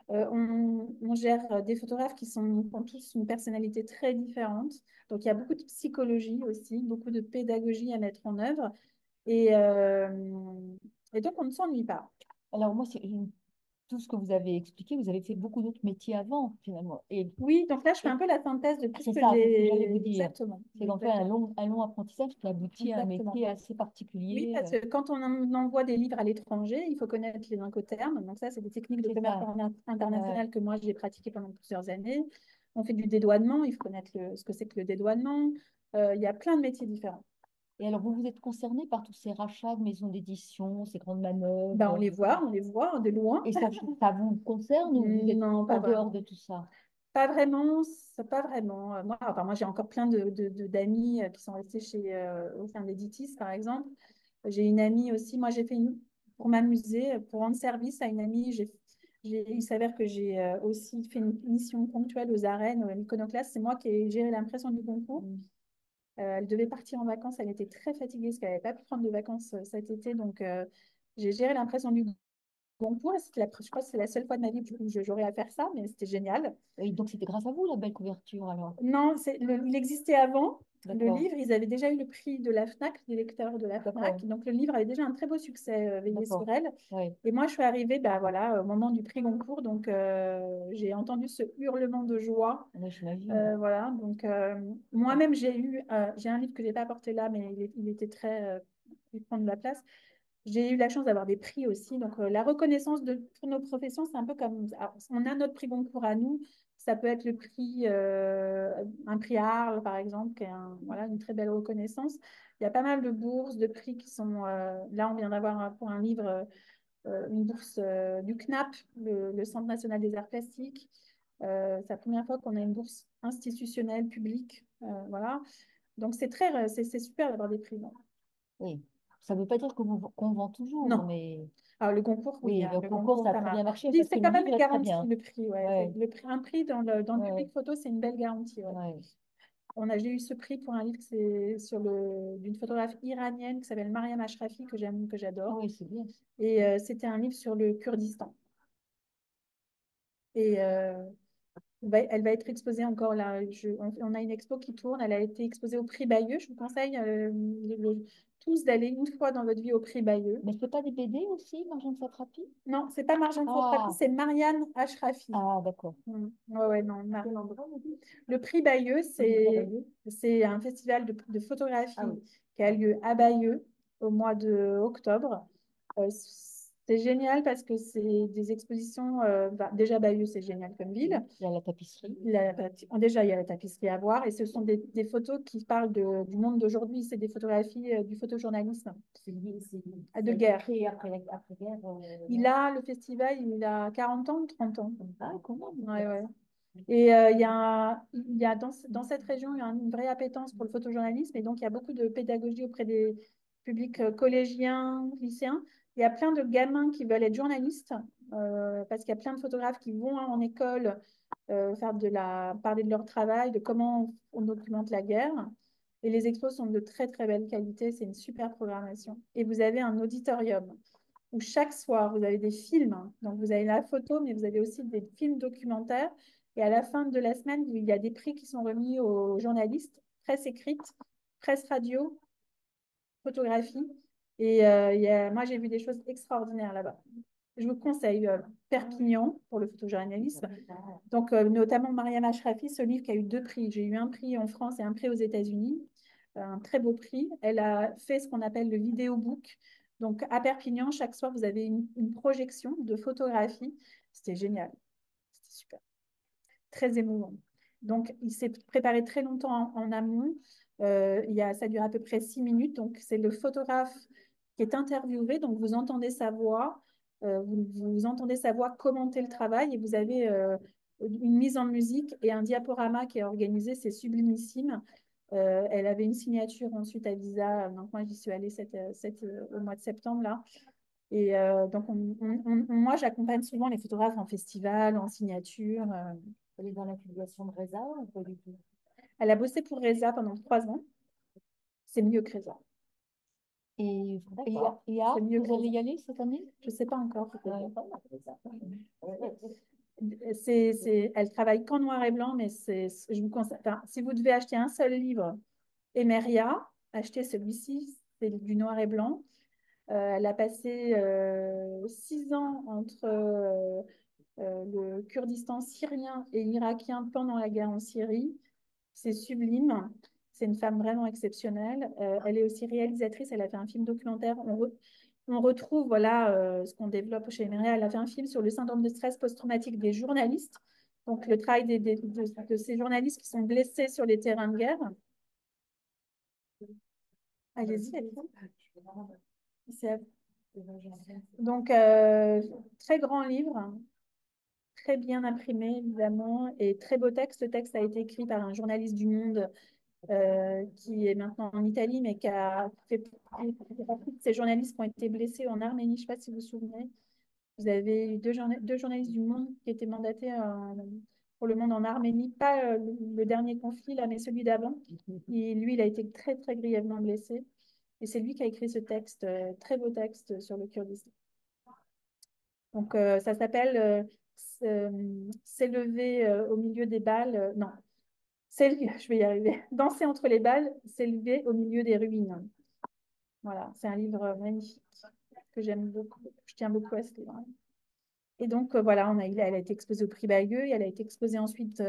On gère des photographes qui ont tous une personnalité très différente. Donc, il y a beaucoup de psychologie aussi, beaucoup de pédagogie à mettre en œuvre. Et, euh, et donc, on ne s'ennuie pas. Alors moi, tout ce que vous avez expliqué, vous avez fait beaucoup d'autres métiers avant, finalement. Et Oui, donc là, je fais un peu la synthèse de tout ce c'est que ça, c'est ce que j'ai. j'allais vous dire. Exactement. C'est qu'en fait un long apprentissage qui aboutit à un Exactement. métier assez Oui, particulier. parce que quand on envoie des livres à l'étranger, il faut connaître les incoterms. Donc ça, c'est des techniques de C'est commerce ça. international que moi, j'ai pratiquées pendant plusieurs années. On fait du dédouanement, il faut connaître ce que c'est que le dédouanement. Il y a plein de métiers différents. Et alors, vous êtes concerné par tous ces rachats de maisons d'édition, ces grandes Ben, manœuvres. on les voit de loin. Et ça vous concerne ou vous êtes Non, pas en dehors vraiment. de tout ça? Pas vraiment, pas vraiment. Moi, j'ai encore plein d'amis qui sont restés au sein d'Editis, par exemple. J'ai une amie aussi. Moi, pour m'amuser, pour rendre service à une amie, il s'avère que j'ai aussi fait une mission ponctuelle aux arènes, à l'Iconoclaste. C'est moi qui ai géré l'impression du concours. Elle devait partir en vacances. Elle était très fatiguée parce qu'elle n'avait pas pu prendre de vacances cet été. Donc, j'ai géré l'impression du concours. Je crois que c'est la seule fois de ma vie où j'aurais à faire ça, mais c'était génial. Et donc, c'était grâce à vous, la belle couverture, alors? Non, il existait avant. Le D'accord. livre, ils avaient déjà eu le prix de la FNAC, des lecteurs de la FNAC. Donc, le livre avait déjà un très beau succès, Veillez D'accord. sur elle. Ouais. Et moi, je suis arrivée voilà, au moment du prix Goncourt. Donc, j'ai entendu ce hurlement de joie. Ouais, j'imagine. Voilà. Donc, moi-même, j'ai un livre que je n'ai pas apporté là, mais il était il prend de la place. J'ai eu la chance d'avoir des prix aussi. Donc, la reconnaissance pour nos professions, c'est un peu comme. Alors, on a notre prix Goncourt à nous. Ça peut être un prix Arles, par exemple, qui est voilà, une très belle reconnaissance. Il y a pas mal de bourses, de prix qui sont. Là, on vient d'avoir pour un livre une bourse du CNAP, le Centre national des arts plastiques. C'est la première fois qu'on a une bourse institutionnelle, publique. Voilà. Donc, c'est super d'avoir des prix. Non. Oui. Ça ne veut pas dire qu'on vend toujours, Non. mais Alors, le concours, oui, oui, hein, le le concours, concours, ça a ça très marche. bien marché Puis, parce c'est que le quand même livre une est très garantie, bien. le prix. Ouais. Ouais. Un prix dans le Ouais. public photo, c'est une belle garantie. Ouais. Ouais. J'ai eu ce prix pour un livre d'une photographe iranienne qui s'appelle Mariam Ashrafi, que Ah j'adore. oui, c'est bien. Et c'était un livre sur le Kurdistan. Et elle va être exposée encore là. On a une expo qui tourne. Elle a été exposée au prix Bayeux. Je vous conseille tous d'aller une fois dans votre vie au prix Bayeux. Mais c'est pas des BD aussi, Marjane Satrapi? Non, c'est pas Marjane Satrapi, c'est Marianne Ashrafi. Ah, d'accord. Ouais, non. Le prix Bayeux, c'est un festival de photographie qui a lieu à Bayeux au mois d'octobre. C'est génial parce que c'est des expositions. Déjà, Bayeux, c'est génial comme ville. Il y a la tapisserie. Déjà, il y a la tapisserie à voir et ce sont des photos qui parlent du monde d'aujourd'hui. C'est des photographies du photojournalisme de guerre. Le festival, il a 40 ans ou 30 ans. Ah, comment? Ouais, ouais. Et il y a dans cette région, il y a une vraie appétence pour le photojournalisme et donc il y a beaucoup de pédagogie auprès des publics collégiens, lycéens. Il y a plein de gamins qui veulent être journalistes parce qu'il y a plein de photographes qui vont en école parler de leur travail, de comment on documente la guerre. Et les expos sont de très très belle qualité, c'est une super programmation. Et vous avez un auditorium où chaque soir, vous avez des films. Donc, vous avez la photo, mais vous avez aussi des films documentaires. Et à la fin de la semaine, il y a des prix qui sont remis aux journalistes, presse écrite, presse radio, photographie. Et moi, j'ai vu des choses extraordinaires là-bas. Je vous conseille Perpignan pour le photojournalisme. Donc, notamment Mariam Ashrafi, ce livre qui a eu 2 prix. J'ai eu un prix en France et un prix aux États-Unis. Un très beau prix. Elle a fait ce qu'on appelle le vidéobook. Donc, à Perpignan, chaque soir, vous avez une projection de photographie. C'était génial. C'était super. Très émouvant. Donc, il s'est préparé très longtemps en amont. Ça dure à peu près 6 minutes. Donc, c'est le photographe qui est interviewé. Donc, vous entendez sa voix. Vous entendez sa voix commenter le travail et vous avez une mise en musique et un diaporama qui est organisé. C'est sublimissime. Elle avait une signature ensuite à Visa. Donc, moi, j'y suis allée au mois de septembre, là. Et donc, moi, j'accompagne souvent les photographes en festival, en signature. Elle est dans la filiation de Reza ou pas du tout? Elle a bossé pour Reza pendant 3 ans. C'est mieux que Reza. Et C'est mieux vous allez y aller cette année? Je ne sais pas encore. Ouais. Elle travaille qu'en noir et blanc, mais je vous conseille, enfin, si vous devez acheter un seul livre, Emeria, achetez celui-ci, c'est du noir et blanc. Elle a passé 6 ans entre le Kurdistan syrien et irakien pendant la guerre en Syrie. C'est sublime. C'est une femme vraiment exceptionnelle. Elle est aussi réalisatrice. Elle a fait un film documentaire. On retrouve voilà, ce qu'on développe chez Emeria. Elle a fait un film sur le syndrome de stress post-traumatique des journalistes. Donc, le travail de ces journalistes qui sont blessés sur les terrains de guerre. Allez-y, allez-y. Donc, très grand livre, très bien imprimé, évidemment, et très beau texte. Le texte a été écrit par un journaliste du Monde qui est maintenant en Italie, mais qui a fait partie de ces journalistes qui ont été blessés en Arménie. Je ne sais pas si vous vous souvenez. Vous avez eu deux journalistes du Monde qui étaient mandatés pour le Monde en Arménie, pas le dernier conflit, là, mais celui d'avant. Et lui, il a été très, très grièvement blessé. Et c'est lui qui a écrit ce texte, très beau texte sur le Kurdistan. Donc, ça s'appelle S'élever au milieu des balles. Non, je vais y arriver. Danser entre les balles, s'élever au milieu des ruines. Voilà, c'est un livre magnifique que j'aime beaucoup. Je tiens beaucoup à ce livre. Et donc, voilà, elle a été exposée au Prix Bayeux et elle a été exposée ensuite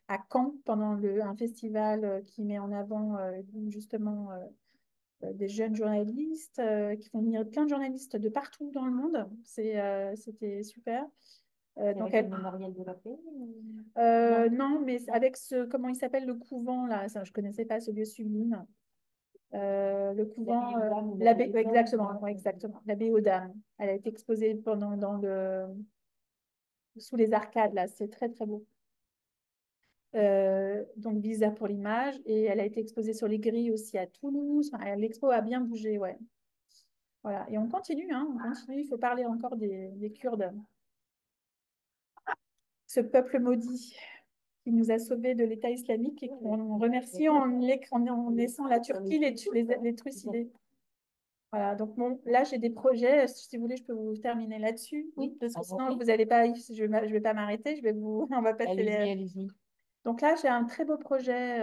à Caen pendant un festival qui met en avant justement des jeunes journalistes qui font venir plein de journalistes de partout dans le monde. C'était super. Donc, le mémorial de la paix? Non, mais avec comment il s'appelle le couvent là, ça je connaissais pas ce lieu sublime. Le couvent, exactement, ouais, exactement, l'abbaye aux Dames. Elle a été exposée sous les arcades là, c'est très très beau. Donc Visa pour l'image et elle a été exposée sur les grilles aussi à Toulouse. Enfin, l'expo a bien bougé, ouais. Voilà, et on continue, hein, on continue. Il faut parler encore des Kurdes. Ce peuple maudit qui nous a sauvés de l'État islamique et qu'on remercie en laissant la Turquie les trucider. Voilà, donc bon, là j'ai des projets, si vous voulez, je peux vous terminer là-dessus. Oui, parce que sinon vous n'allez pas, je vais pas m'arrêter, on va passer allez-y. Donc là, j'ai un très beau projet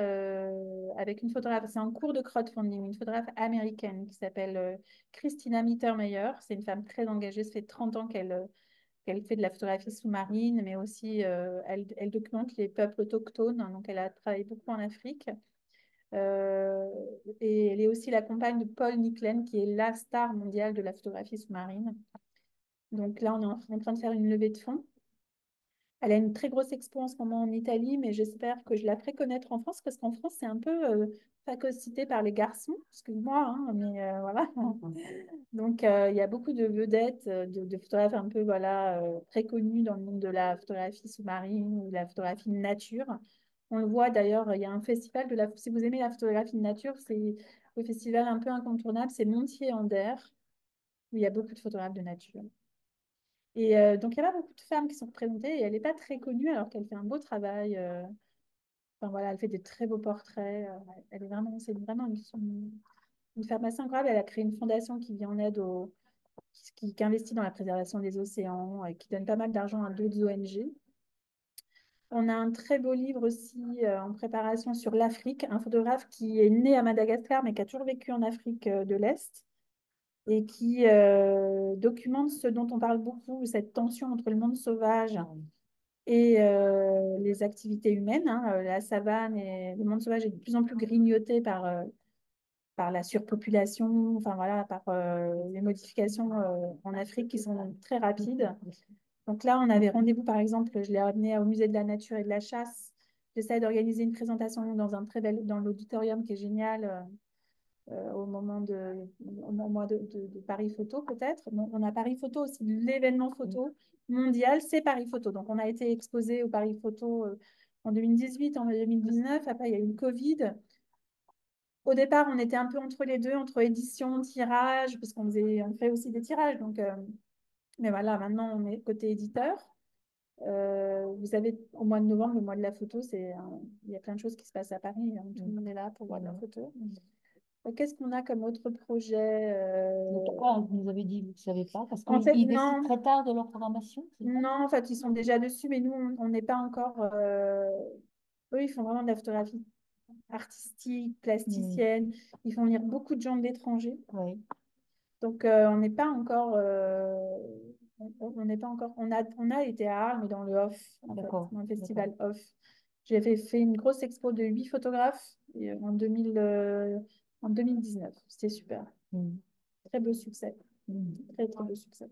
avec une photographe, c'est en cours de crowdfunding, une photographe américaine qui s'appelle Christina Mittermeier. C'est une femme très engagée, ça fait 30 ans qu'elle fait de la photographie sous-marine, mais aussi elle documente les peuples autochtones, hein, donc elle a travaillé beaucoup en Afrique. Euh, et elle est aussi la compagne de Paul Nicklen, qui est la star mondiale de la photographie sous-marine. Donc là, on est en train de faire une levée de fonds. Elle a une très grosse expo en ce moment en Italie, mais j'espère que je la ferai connaître en France, parce qu'en France, c'est un peu phagocyté par les garçons, parce que moi, hein, mais voilà. Donc, il y a beaucoup de vedettes, de photographes un peu voilà, très connus dans le monde de la photographie sous-marine ou de la photographie de nature. On le voit d'ailleurs, il y a un festival si vous aimez la photographie de nature, c'est le festival un peu incontournable, c'est Montier-Ander, où il y a beaucoup de photographes de nature. Et donc, il y a pas beaucoup de femmes qui sont représentées et elle n'est pas très connue alors qu'elle fait un beau travail. Enfin, voilà, elle fait des très beaux portraits. C'est vraiment une femme assez incroyable. Elle a créé une fondation qui vient en aide qui investit dans la préservation des océans et qui donne pas mal d'argent à d'autres ONG. On a un très beau livre aussi en préparation sur l'Afrique, un photographe qui est né à Madagascar mais qui a toujours vécu en Afrique de l'Est et qui documente ce dont on parle beaucoup, cette tension entre le monde sauvage et les activités humaines. Hein. La savane et le monde sauvage est de plus en plus grignoté par la surpopulation, enfin voilà, par les modifications en Afrique qui sont très rapides. Donc là, on avait rendez-vous, par exemple, je l'ai amené au musée de la nature et de la chasse. J'essaie d'organiser une présentation dans l'auditorium qui est génial au mois de Paris Photo, peut-être. On a Paris Photo aussi, l'événement photo mondial, c'est Paris Photo. Donc, on a été exposé au Paris Photo en 2018, en 2019. Après, il y a eu le Covid. Au départ, on était un peu entre les deux, entre édition, tirage, parce on fait aussi des tirages. Donc, mais voilà, maintenant, on est côté éditeur. Vous avez au mois de novembre, le mois de la photo, il y a plein de choses qui se passent à Paris, hein. Tout le monde est là pour voir de la photo. Qu'est-ce qu'on a comme autre projet? Pourquoi vous nous avez dit, vous ne savez pas, parce En fait, qu'ils décident non, très tard de leur programmation, c'est ça? non, en fait, ils sont déjà dessus, mais nous, on n'est pas encore. Eux, ils font vraiment de la photographie artistique, plasticienne. Ils font venir beaucoup de gens de l'étranger. Oui. Donc, on n'est pas encore. On n'est pas encore. On a été à Arles, mais dans le off, en fait, D'accord. dans le festival off. J'avais fait une grosse expo de 8 photographes en 2019. C'était super. Très beau succès. Très, très beau succès.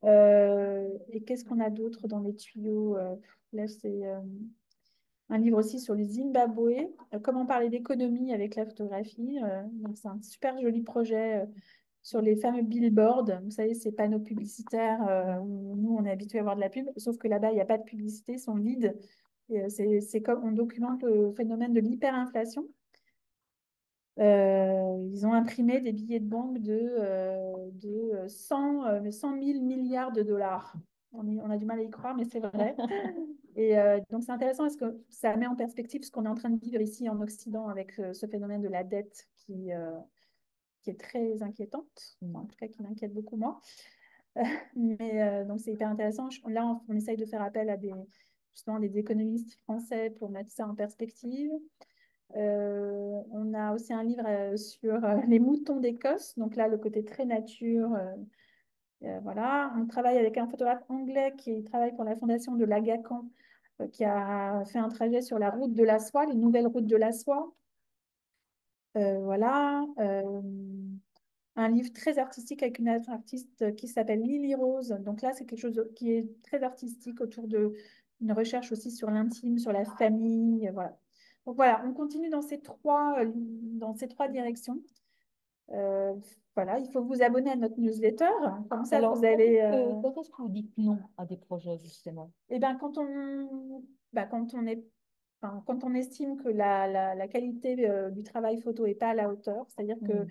Et qu'est-ce qu'on a d'autre dans les tuyaux? Là, c'est un livre aussi sur le Zimbabwe, comment parler d'économie avec la photographie. Donc, c'est un super joli projet sur les fameux billboards. Vous savez, ces panneaux publicitaires où nous, on est habitué à avoir de la pub, sauf que là-bas, il n'y a pas de publicité, ils sont vides. Et, c'est comme on documente le phénomène de l'hyperinflation. Ils ont imprimé des billets de banque de 100 000 milliards de dollars. On a du mal à y croire, mais c'est vrai. Et donc, c'est intéressant parce que ça met en perspective ce qu'on est en train de vivre ici en Occident avec ce phénomène de la dette qui est très inquiétante, en tout cas qui m'inquiète beaucoup moi. Mais donc, c'est hyper intéressant. Là, on essaye de faire appel à justement des économistes français pour mettre ça en perspective. On a aussi un livre sur les moutons d'Écosse. Donc là, le côté très nature. Voilà. On travaille avec un photographe anglais qui travaille pour la fondation de l'Agacan, qui a fait un trajet sur la route de la soie, les nouvelles routes de la soie. Voilà. Un livre très artistique avec une artiste qui s'appelle Lily Rose. Donc là, c'est quelque chose qui est très artistique autour d'une recherche aussi sur l'intime, sur la famille. Voilà. Donc voilà, on continue dans ces trois directions. Euh, voilà, il faut vous abonner à notre newsletter. Comme ça, Alors, vous allez. quand est-ce que vous dites non à des projets, justement? Eh ben, quand on estime que la qualité du travail photo n'est pas à la hauteur, c'est-à-dire que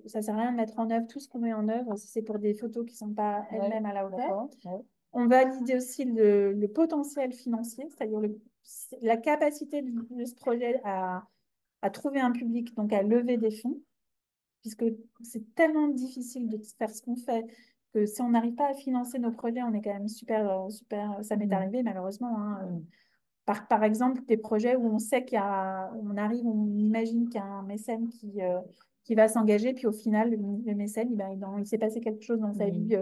ça ne sert à rien de mettre en œuvre tout ce qu'on met en œuvre si c'est pour des photos qui ne sont pas elles-mêmes à la hauteur. Ouais. On valide aussi le potentiel financier, c'est-à-dire la capacité de ce projet à trouver un public, donc à lever des fonds, puisque c'est tellement difficile de faire ce qu'on fait que si on n'arrive pas à financer nos projets, on est quand même super. Ça m'est arrivé malheureusement, hein. Par exemple, des projets où on sait on imagine qu'il y a un mécène qui va s'engager, puis au final, le mécène, il s'est passé quelque chose dans sa vie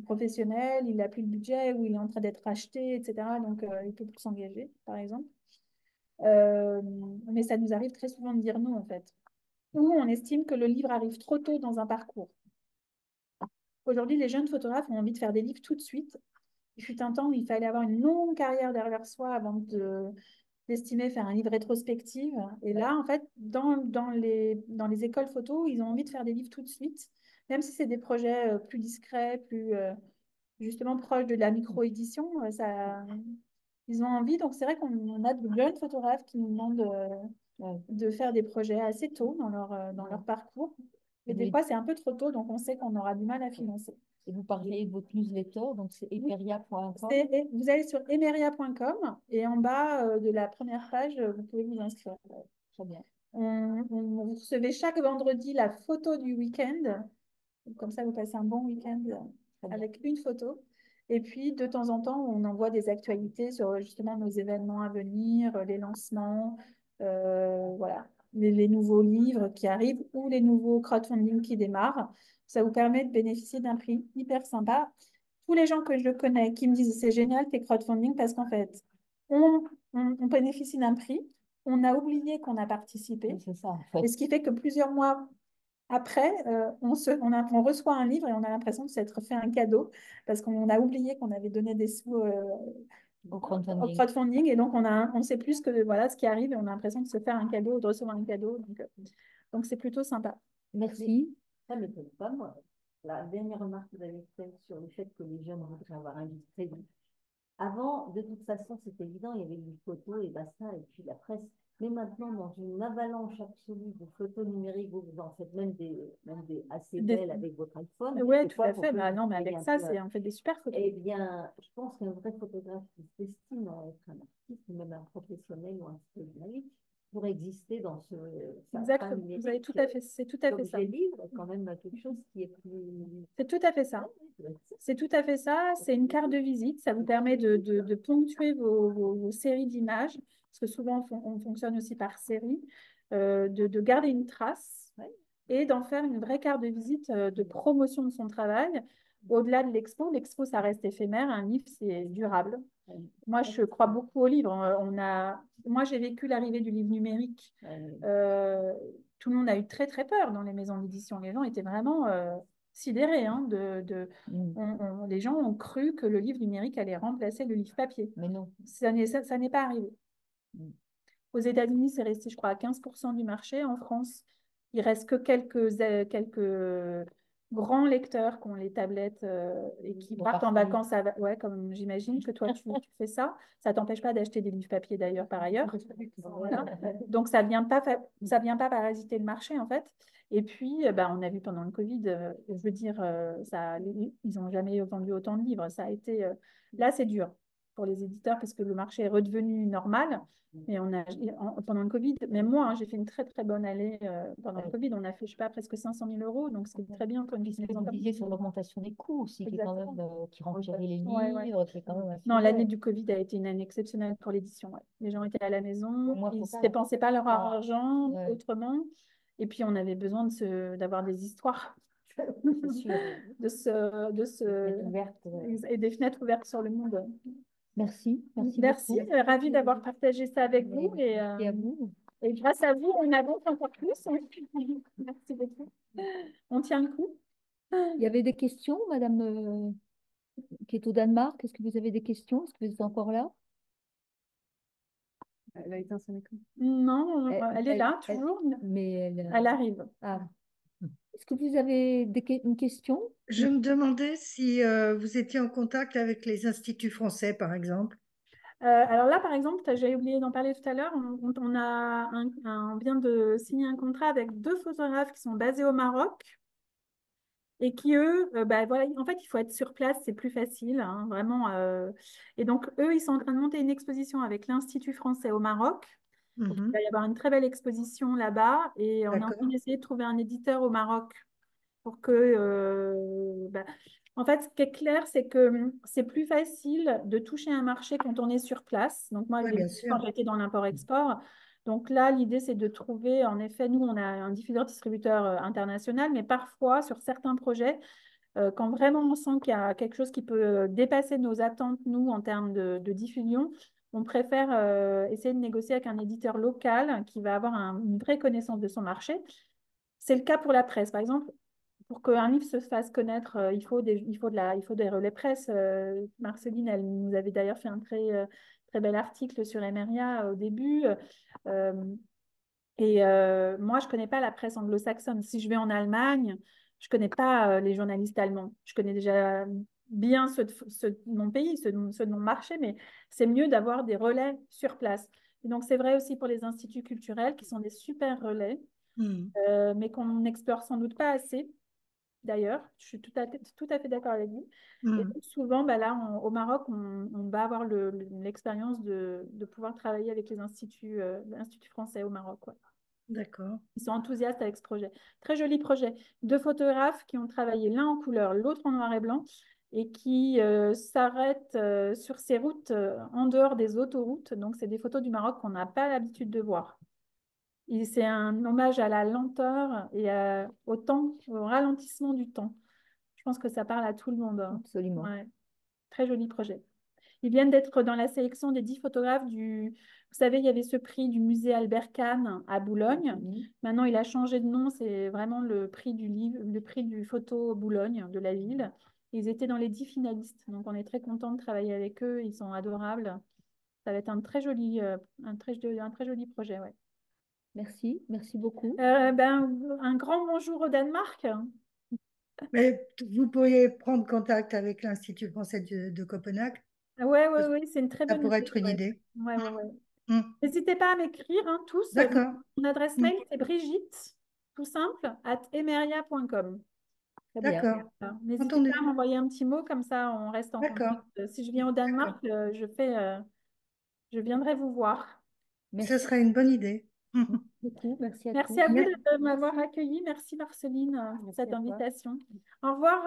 professionnelle, il n'a plus le budget, ou il est en train d'être acheté, etc. Donc, il peut plus s'engager, par exemple. Mais ça nous arrive très souvent de dire non, en fait. Ou on estime que le livre arrive trop tôt dans un parcours. Aujourd'hui, les jeunes photographes ont envie de faire des livres tout de suite. Il fut un temps où il fallait avoir une longue carrière derrière soi avant d'estimer faire un livre rétrospective. Et là, en fait, dans les écoles photo, ils ont envie de faire des livres tout de suite, même si c'est des projets plus discrets, plus justement proches de la micro-édition. Ils ont envie. Donc, c'est vrai qu'on a de jeunes photographes qui nous demandent de faire des projets assez tôt dans leur parcours. Mais des fois, c'est un peu trop tôt, donc on sait qu'on aura du mal à financer. Et vous parlez de votre newsletter, donc c'est eperia.com. Vous allez sur emeria.com et en bas de la première page, vous pouvez vous inscrire. Très bien. Vous recevez chaque vendredi la photo du week-end. Comme ça, vous passez un bon week-end avec une photo. Et puis, de temps en temps, on envoie des actualités sur justement nos événements à venir, les lancements, voilà, les nouveaux livres qui arrivent ou les nouveaux crowdfunding qui démarrent. Ça vous permet de bénéficier d'un prix hyper sympa. Tous les gens que je connais qui me disent c'est génial tes crowdfunding parce qu'en fait, on bénéficie d'un prix, on a oublié qu'on a participé. C'est ça, en fait. Et ce qui fait que plusieurs mois après, on reçoit un livre et on a l'impression de s'être fait un cadeau parce qu'on a oublié qu'on avait donné des sous Au au crowdfunding. crowdfunding et donc on sait plus que voilà ce qui arrive et on a l'impression de se faire un cadeau ou de recevoir un cadeau. Donc c'est plutôt sympa. Merci. Ça ne m'étonne pas, moi. La dernière remarque que vous avez faite sur le fait que les jeunes voudraient avoir un livre très vite. Avant, de toute façon, c'est évident, il y avait une photo et basta, et puis la presse Mais maintenant, dans une avalanche absolue de photos numériques, vous en faites même des assez Des- belles avec votre iPhone. Ouais, Des tout fois, à pour fait. peu que Bah vous non, mais soyez avec un ça, peu. on fait des super photos. Eh bien, je pense qu'un vrai photographe qui s'estime être un artiste, ou même un professionnel ou un photographe, pour exister dans ce Exact. fin Vous avez numérique, tout à fait, c'est tout à fait ça. l'objet livre est quand même quelque chose qui est plus. C'est tout à fait ça. C'est tout à fait ça. C'est une carte de visite. Ça vous permet de ponctuer vos séries d'images, parce que souvent, on fonctionne aussi par série, de garder une trace et d'en faire une vraie carte de visite de promotion de son travail. Au-delà de l'expo, l'expo, ça reste éphémère. Un livre, c'est durable. Moi, je crois beaucoup au livre. Moi, j'ai vécu l'arrivée du livre numérique. Euh, Tout le monde a eu très, très peur dans les maisons d'édition. Les gens étaient vraiment sidérés. Hein, les gens ont cru que le livre numérique allait remplacer le livre papier. Mais non. Ça n'est pas arrivé. Aux États-Unis, c'est resté, je crois, à 15% du marché. En France, il reste que quelques grands lecteurs qui ont les tablettes et qui partent en vacances. Ouais, comme j'imagine que toi, tu fais ça. Ça t'empêche pas d'acheter des livres papier d'ailleurs, par ailleurs. Voilà. Donc, ça vient pas parasiter le marché, en fait. Et puis, on a vu pendant le Covid, je veux dire, ils n'ont jamais vendu autant de livres. Ça a été, là, c'est dur pour les éditeurs parce que le marché est redevenu normal. Et pendant le Covid, même moi, hein, j'ai fait une très très bonne année pendant le Covid. On a fait, je sais pas, presque 500 000 euros. Donc, c'était très bien pour une business. Vous disiez sur l'augmentation des coûts aussi, qui est quand même, qui remplirait les livres, qui est quand même un Non, sujet. l'année du Covid a été une année exceptionnelle pour l'édition. Ouais. Les gens étaient à la maison, Moi, ils pour ne ça, dépensaient pas leur argent Ouais. autrement. Et puis, on avait besoin d'avoir des histoires. C'est sûr. Fenêtre ouverte, Et des fenêtres ouvertes sur le monde. Merci. Merci, beaucoup. ravie d'avoir partagé ça avec vous. Et à vous. Et grâce à vous, on avance encore plus. Merci beaucoup. On tient le coup. Il y avait des questions, madame qui est au Danemark. Est-ce que vous avez des questions? Est-ce que vous êtes encore là? Elle a éteint son écran. Non, elle est là, toujours. Mais Elle arrive. Ah. Est-ce que vous avez une question? Je me demandais si vous étiez en contact avec les instituts français, par exemple. Alors là, par exemple, j'ai oublié d'en parler tout à l'heure. On vient de signer un contrat avec 2 photographes qui sont basés au Maroc et qui, eux, voilà, en fait, il faut être sur place, c'est plus facile, hein, vraiment. Et donc, eux, ils sont en train de monter une exposition avec l'Institut français au Maroc. Donc, il va y avoir une très belle exposition là-bas et on est en train d'essayer de trouver un éditeur au Maroc pour que, en fait, ce qui est clair, c'est que c'est plus facile de toucher un marché quand on est sur place. Donc, moi, Oui, bien sûr. quand j'étais dans l'import-export, donc là, l'idée, c'est de trouver, en effet, nous, on a un diffuseur-distributeur international, mais parfois, sur certains projets, quand vraiment on sent qu'il y a quelque chose qui peut dépasser nos attentes, nous, en termes de diffusion, on préfère essayer de négocier avec un éditeur local qui va avoir une vraie connaissance de son marché. C'est le cas pour la presse. Par exemple, pour qu'un livre se fasse connaître, il faut des relais presse. Marceline, elle nous avait d'ailleurs fait un très bel article sur Emeria au début. Euh, Moi, je ne connais pas la presse anglo-saxonne. Si je vais en Allemagne, je ne connais pas les journalistes allemands. Je connais déjà bien ceux de mon pays, ceux de mon marché, mais c'est mieux d'avoir des relais sur place. Et donc, c'est vrai aussi pour les instituts culturels qui sont des super relais, mais qu'on n'explore sans doute pas assez. D'ailleurs, je suis tout à fait d'accord avec vous. Et donc, souvent, là, au Maroc, on va avoir l'expérience de pouvoir travailler avec l'Institut français au Maroc. Ouais. D'accord. Ils sont enthousiastes avec ce projet. Très joli projet. 2 photographes qui ont travaillé l'un en couleur, l'autre en noir et blanc, et qui s'arrêtent sur ces routes en dehors des autoroutes. Donc, c'est des photos du Maroc qu'on n'a pas l'habitude de voir. C'est un hommage à la lenteur et au temps, au ralentissement du temps. Je pense que ça parle à tout le monde. Absolument. Ouais. Très joli projet. Ils viennent d'être dans la sélection des 10 photographes Vous savez, il y avait ce prix du musée Albert Kahn à Boulogne. Maintenant, il a changé de nom. C'est vraiment le prix du livre, le prix du photo Boulogne de la ville. Ils étaient dans les 10 finalistes. Donc, on est très content de travailler avec eux. Ils sont adorables. Ça va être un très joli projet. Ouais. Merci beaucoup. Un grand bonjour au Danemark. Mais vous pourriez prendre contact avec l'Institut français de Copenhague. Ouais, c'est une très Ça bonne pourrait idée. être une idée. Ouais. N'hésitez pas à m'écrire, hein, tous. D'accord. Mon adresse mail, c'est Brigitte, tout simple, @emeria.com. Très bien. D'accord. Voilà. N'hésitez Entendu. pas à m'envoyer un petit mot, comme ça on reste en D'accord. contact. Si je viens au Danemark, je viendrai vous voir. Ce Merci serait une bonne idée. beaucoup. Merci à Merci tous. à vous Mais- de m'avoir accueilli. Merci Marceline pour Merci cette à toi. invitation. Au revoir.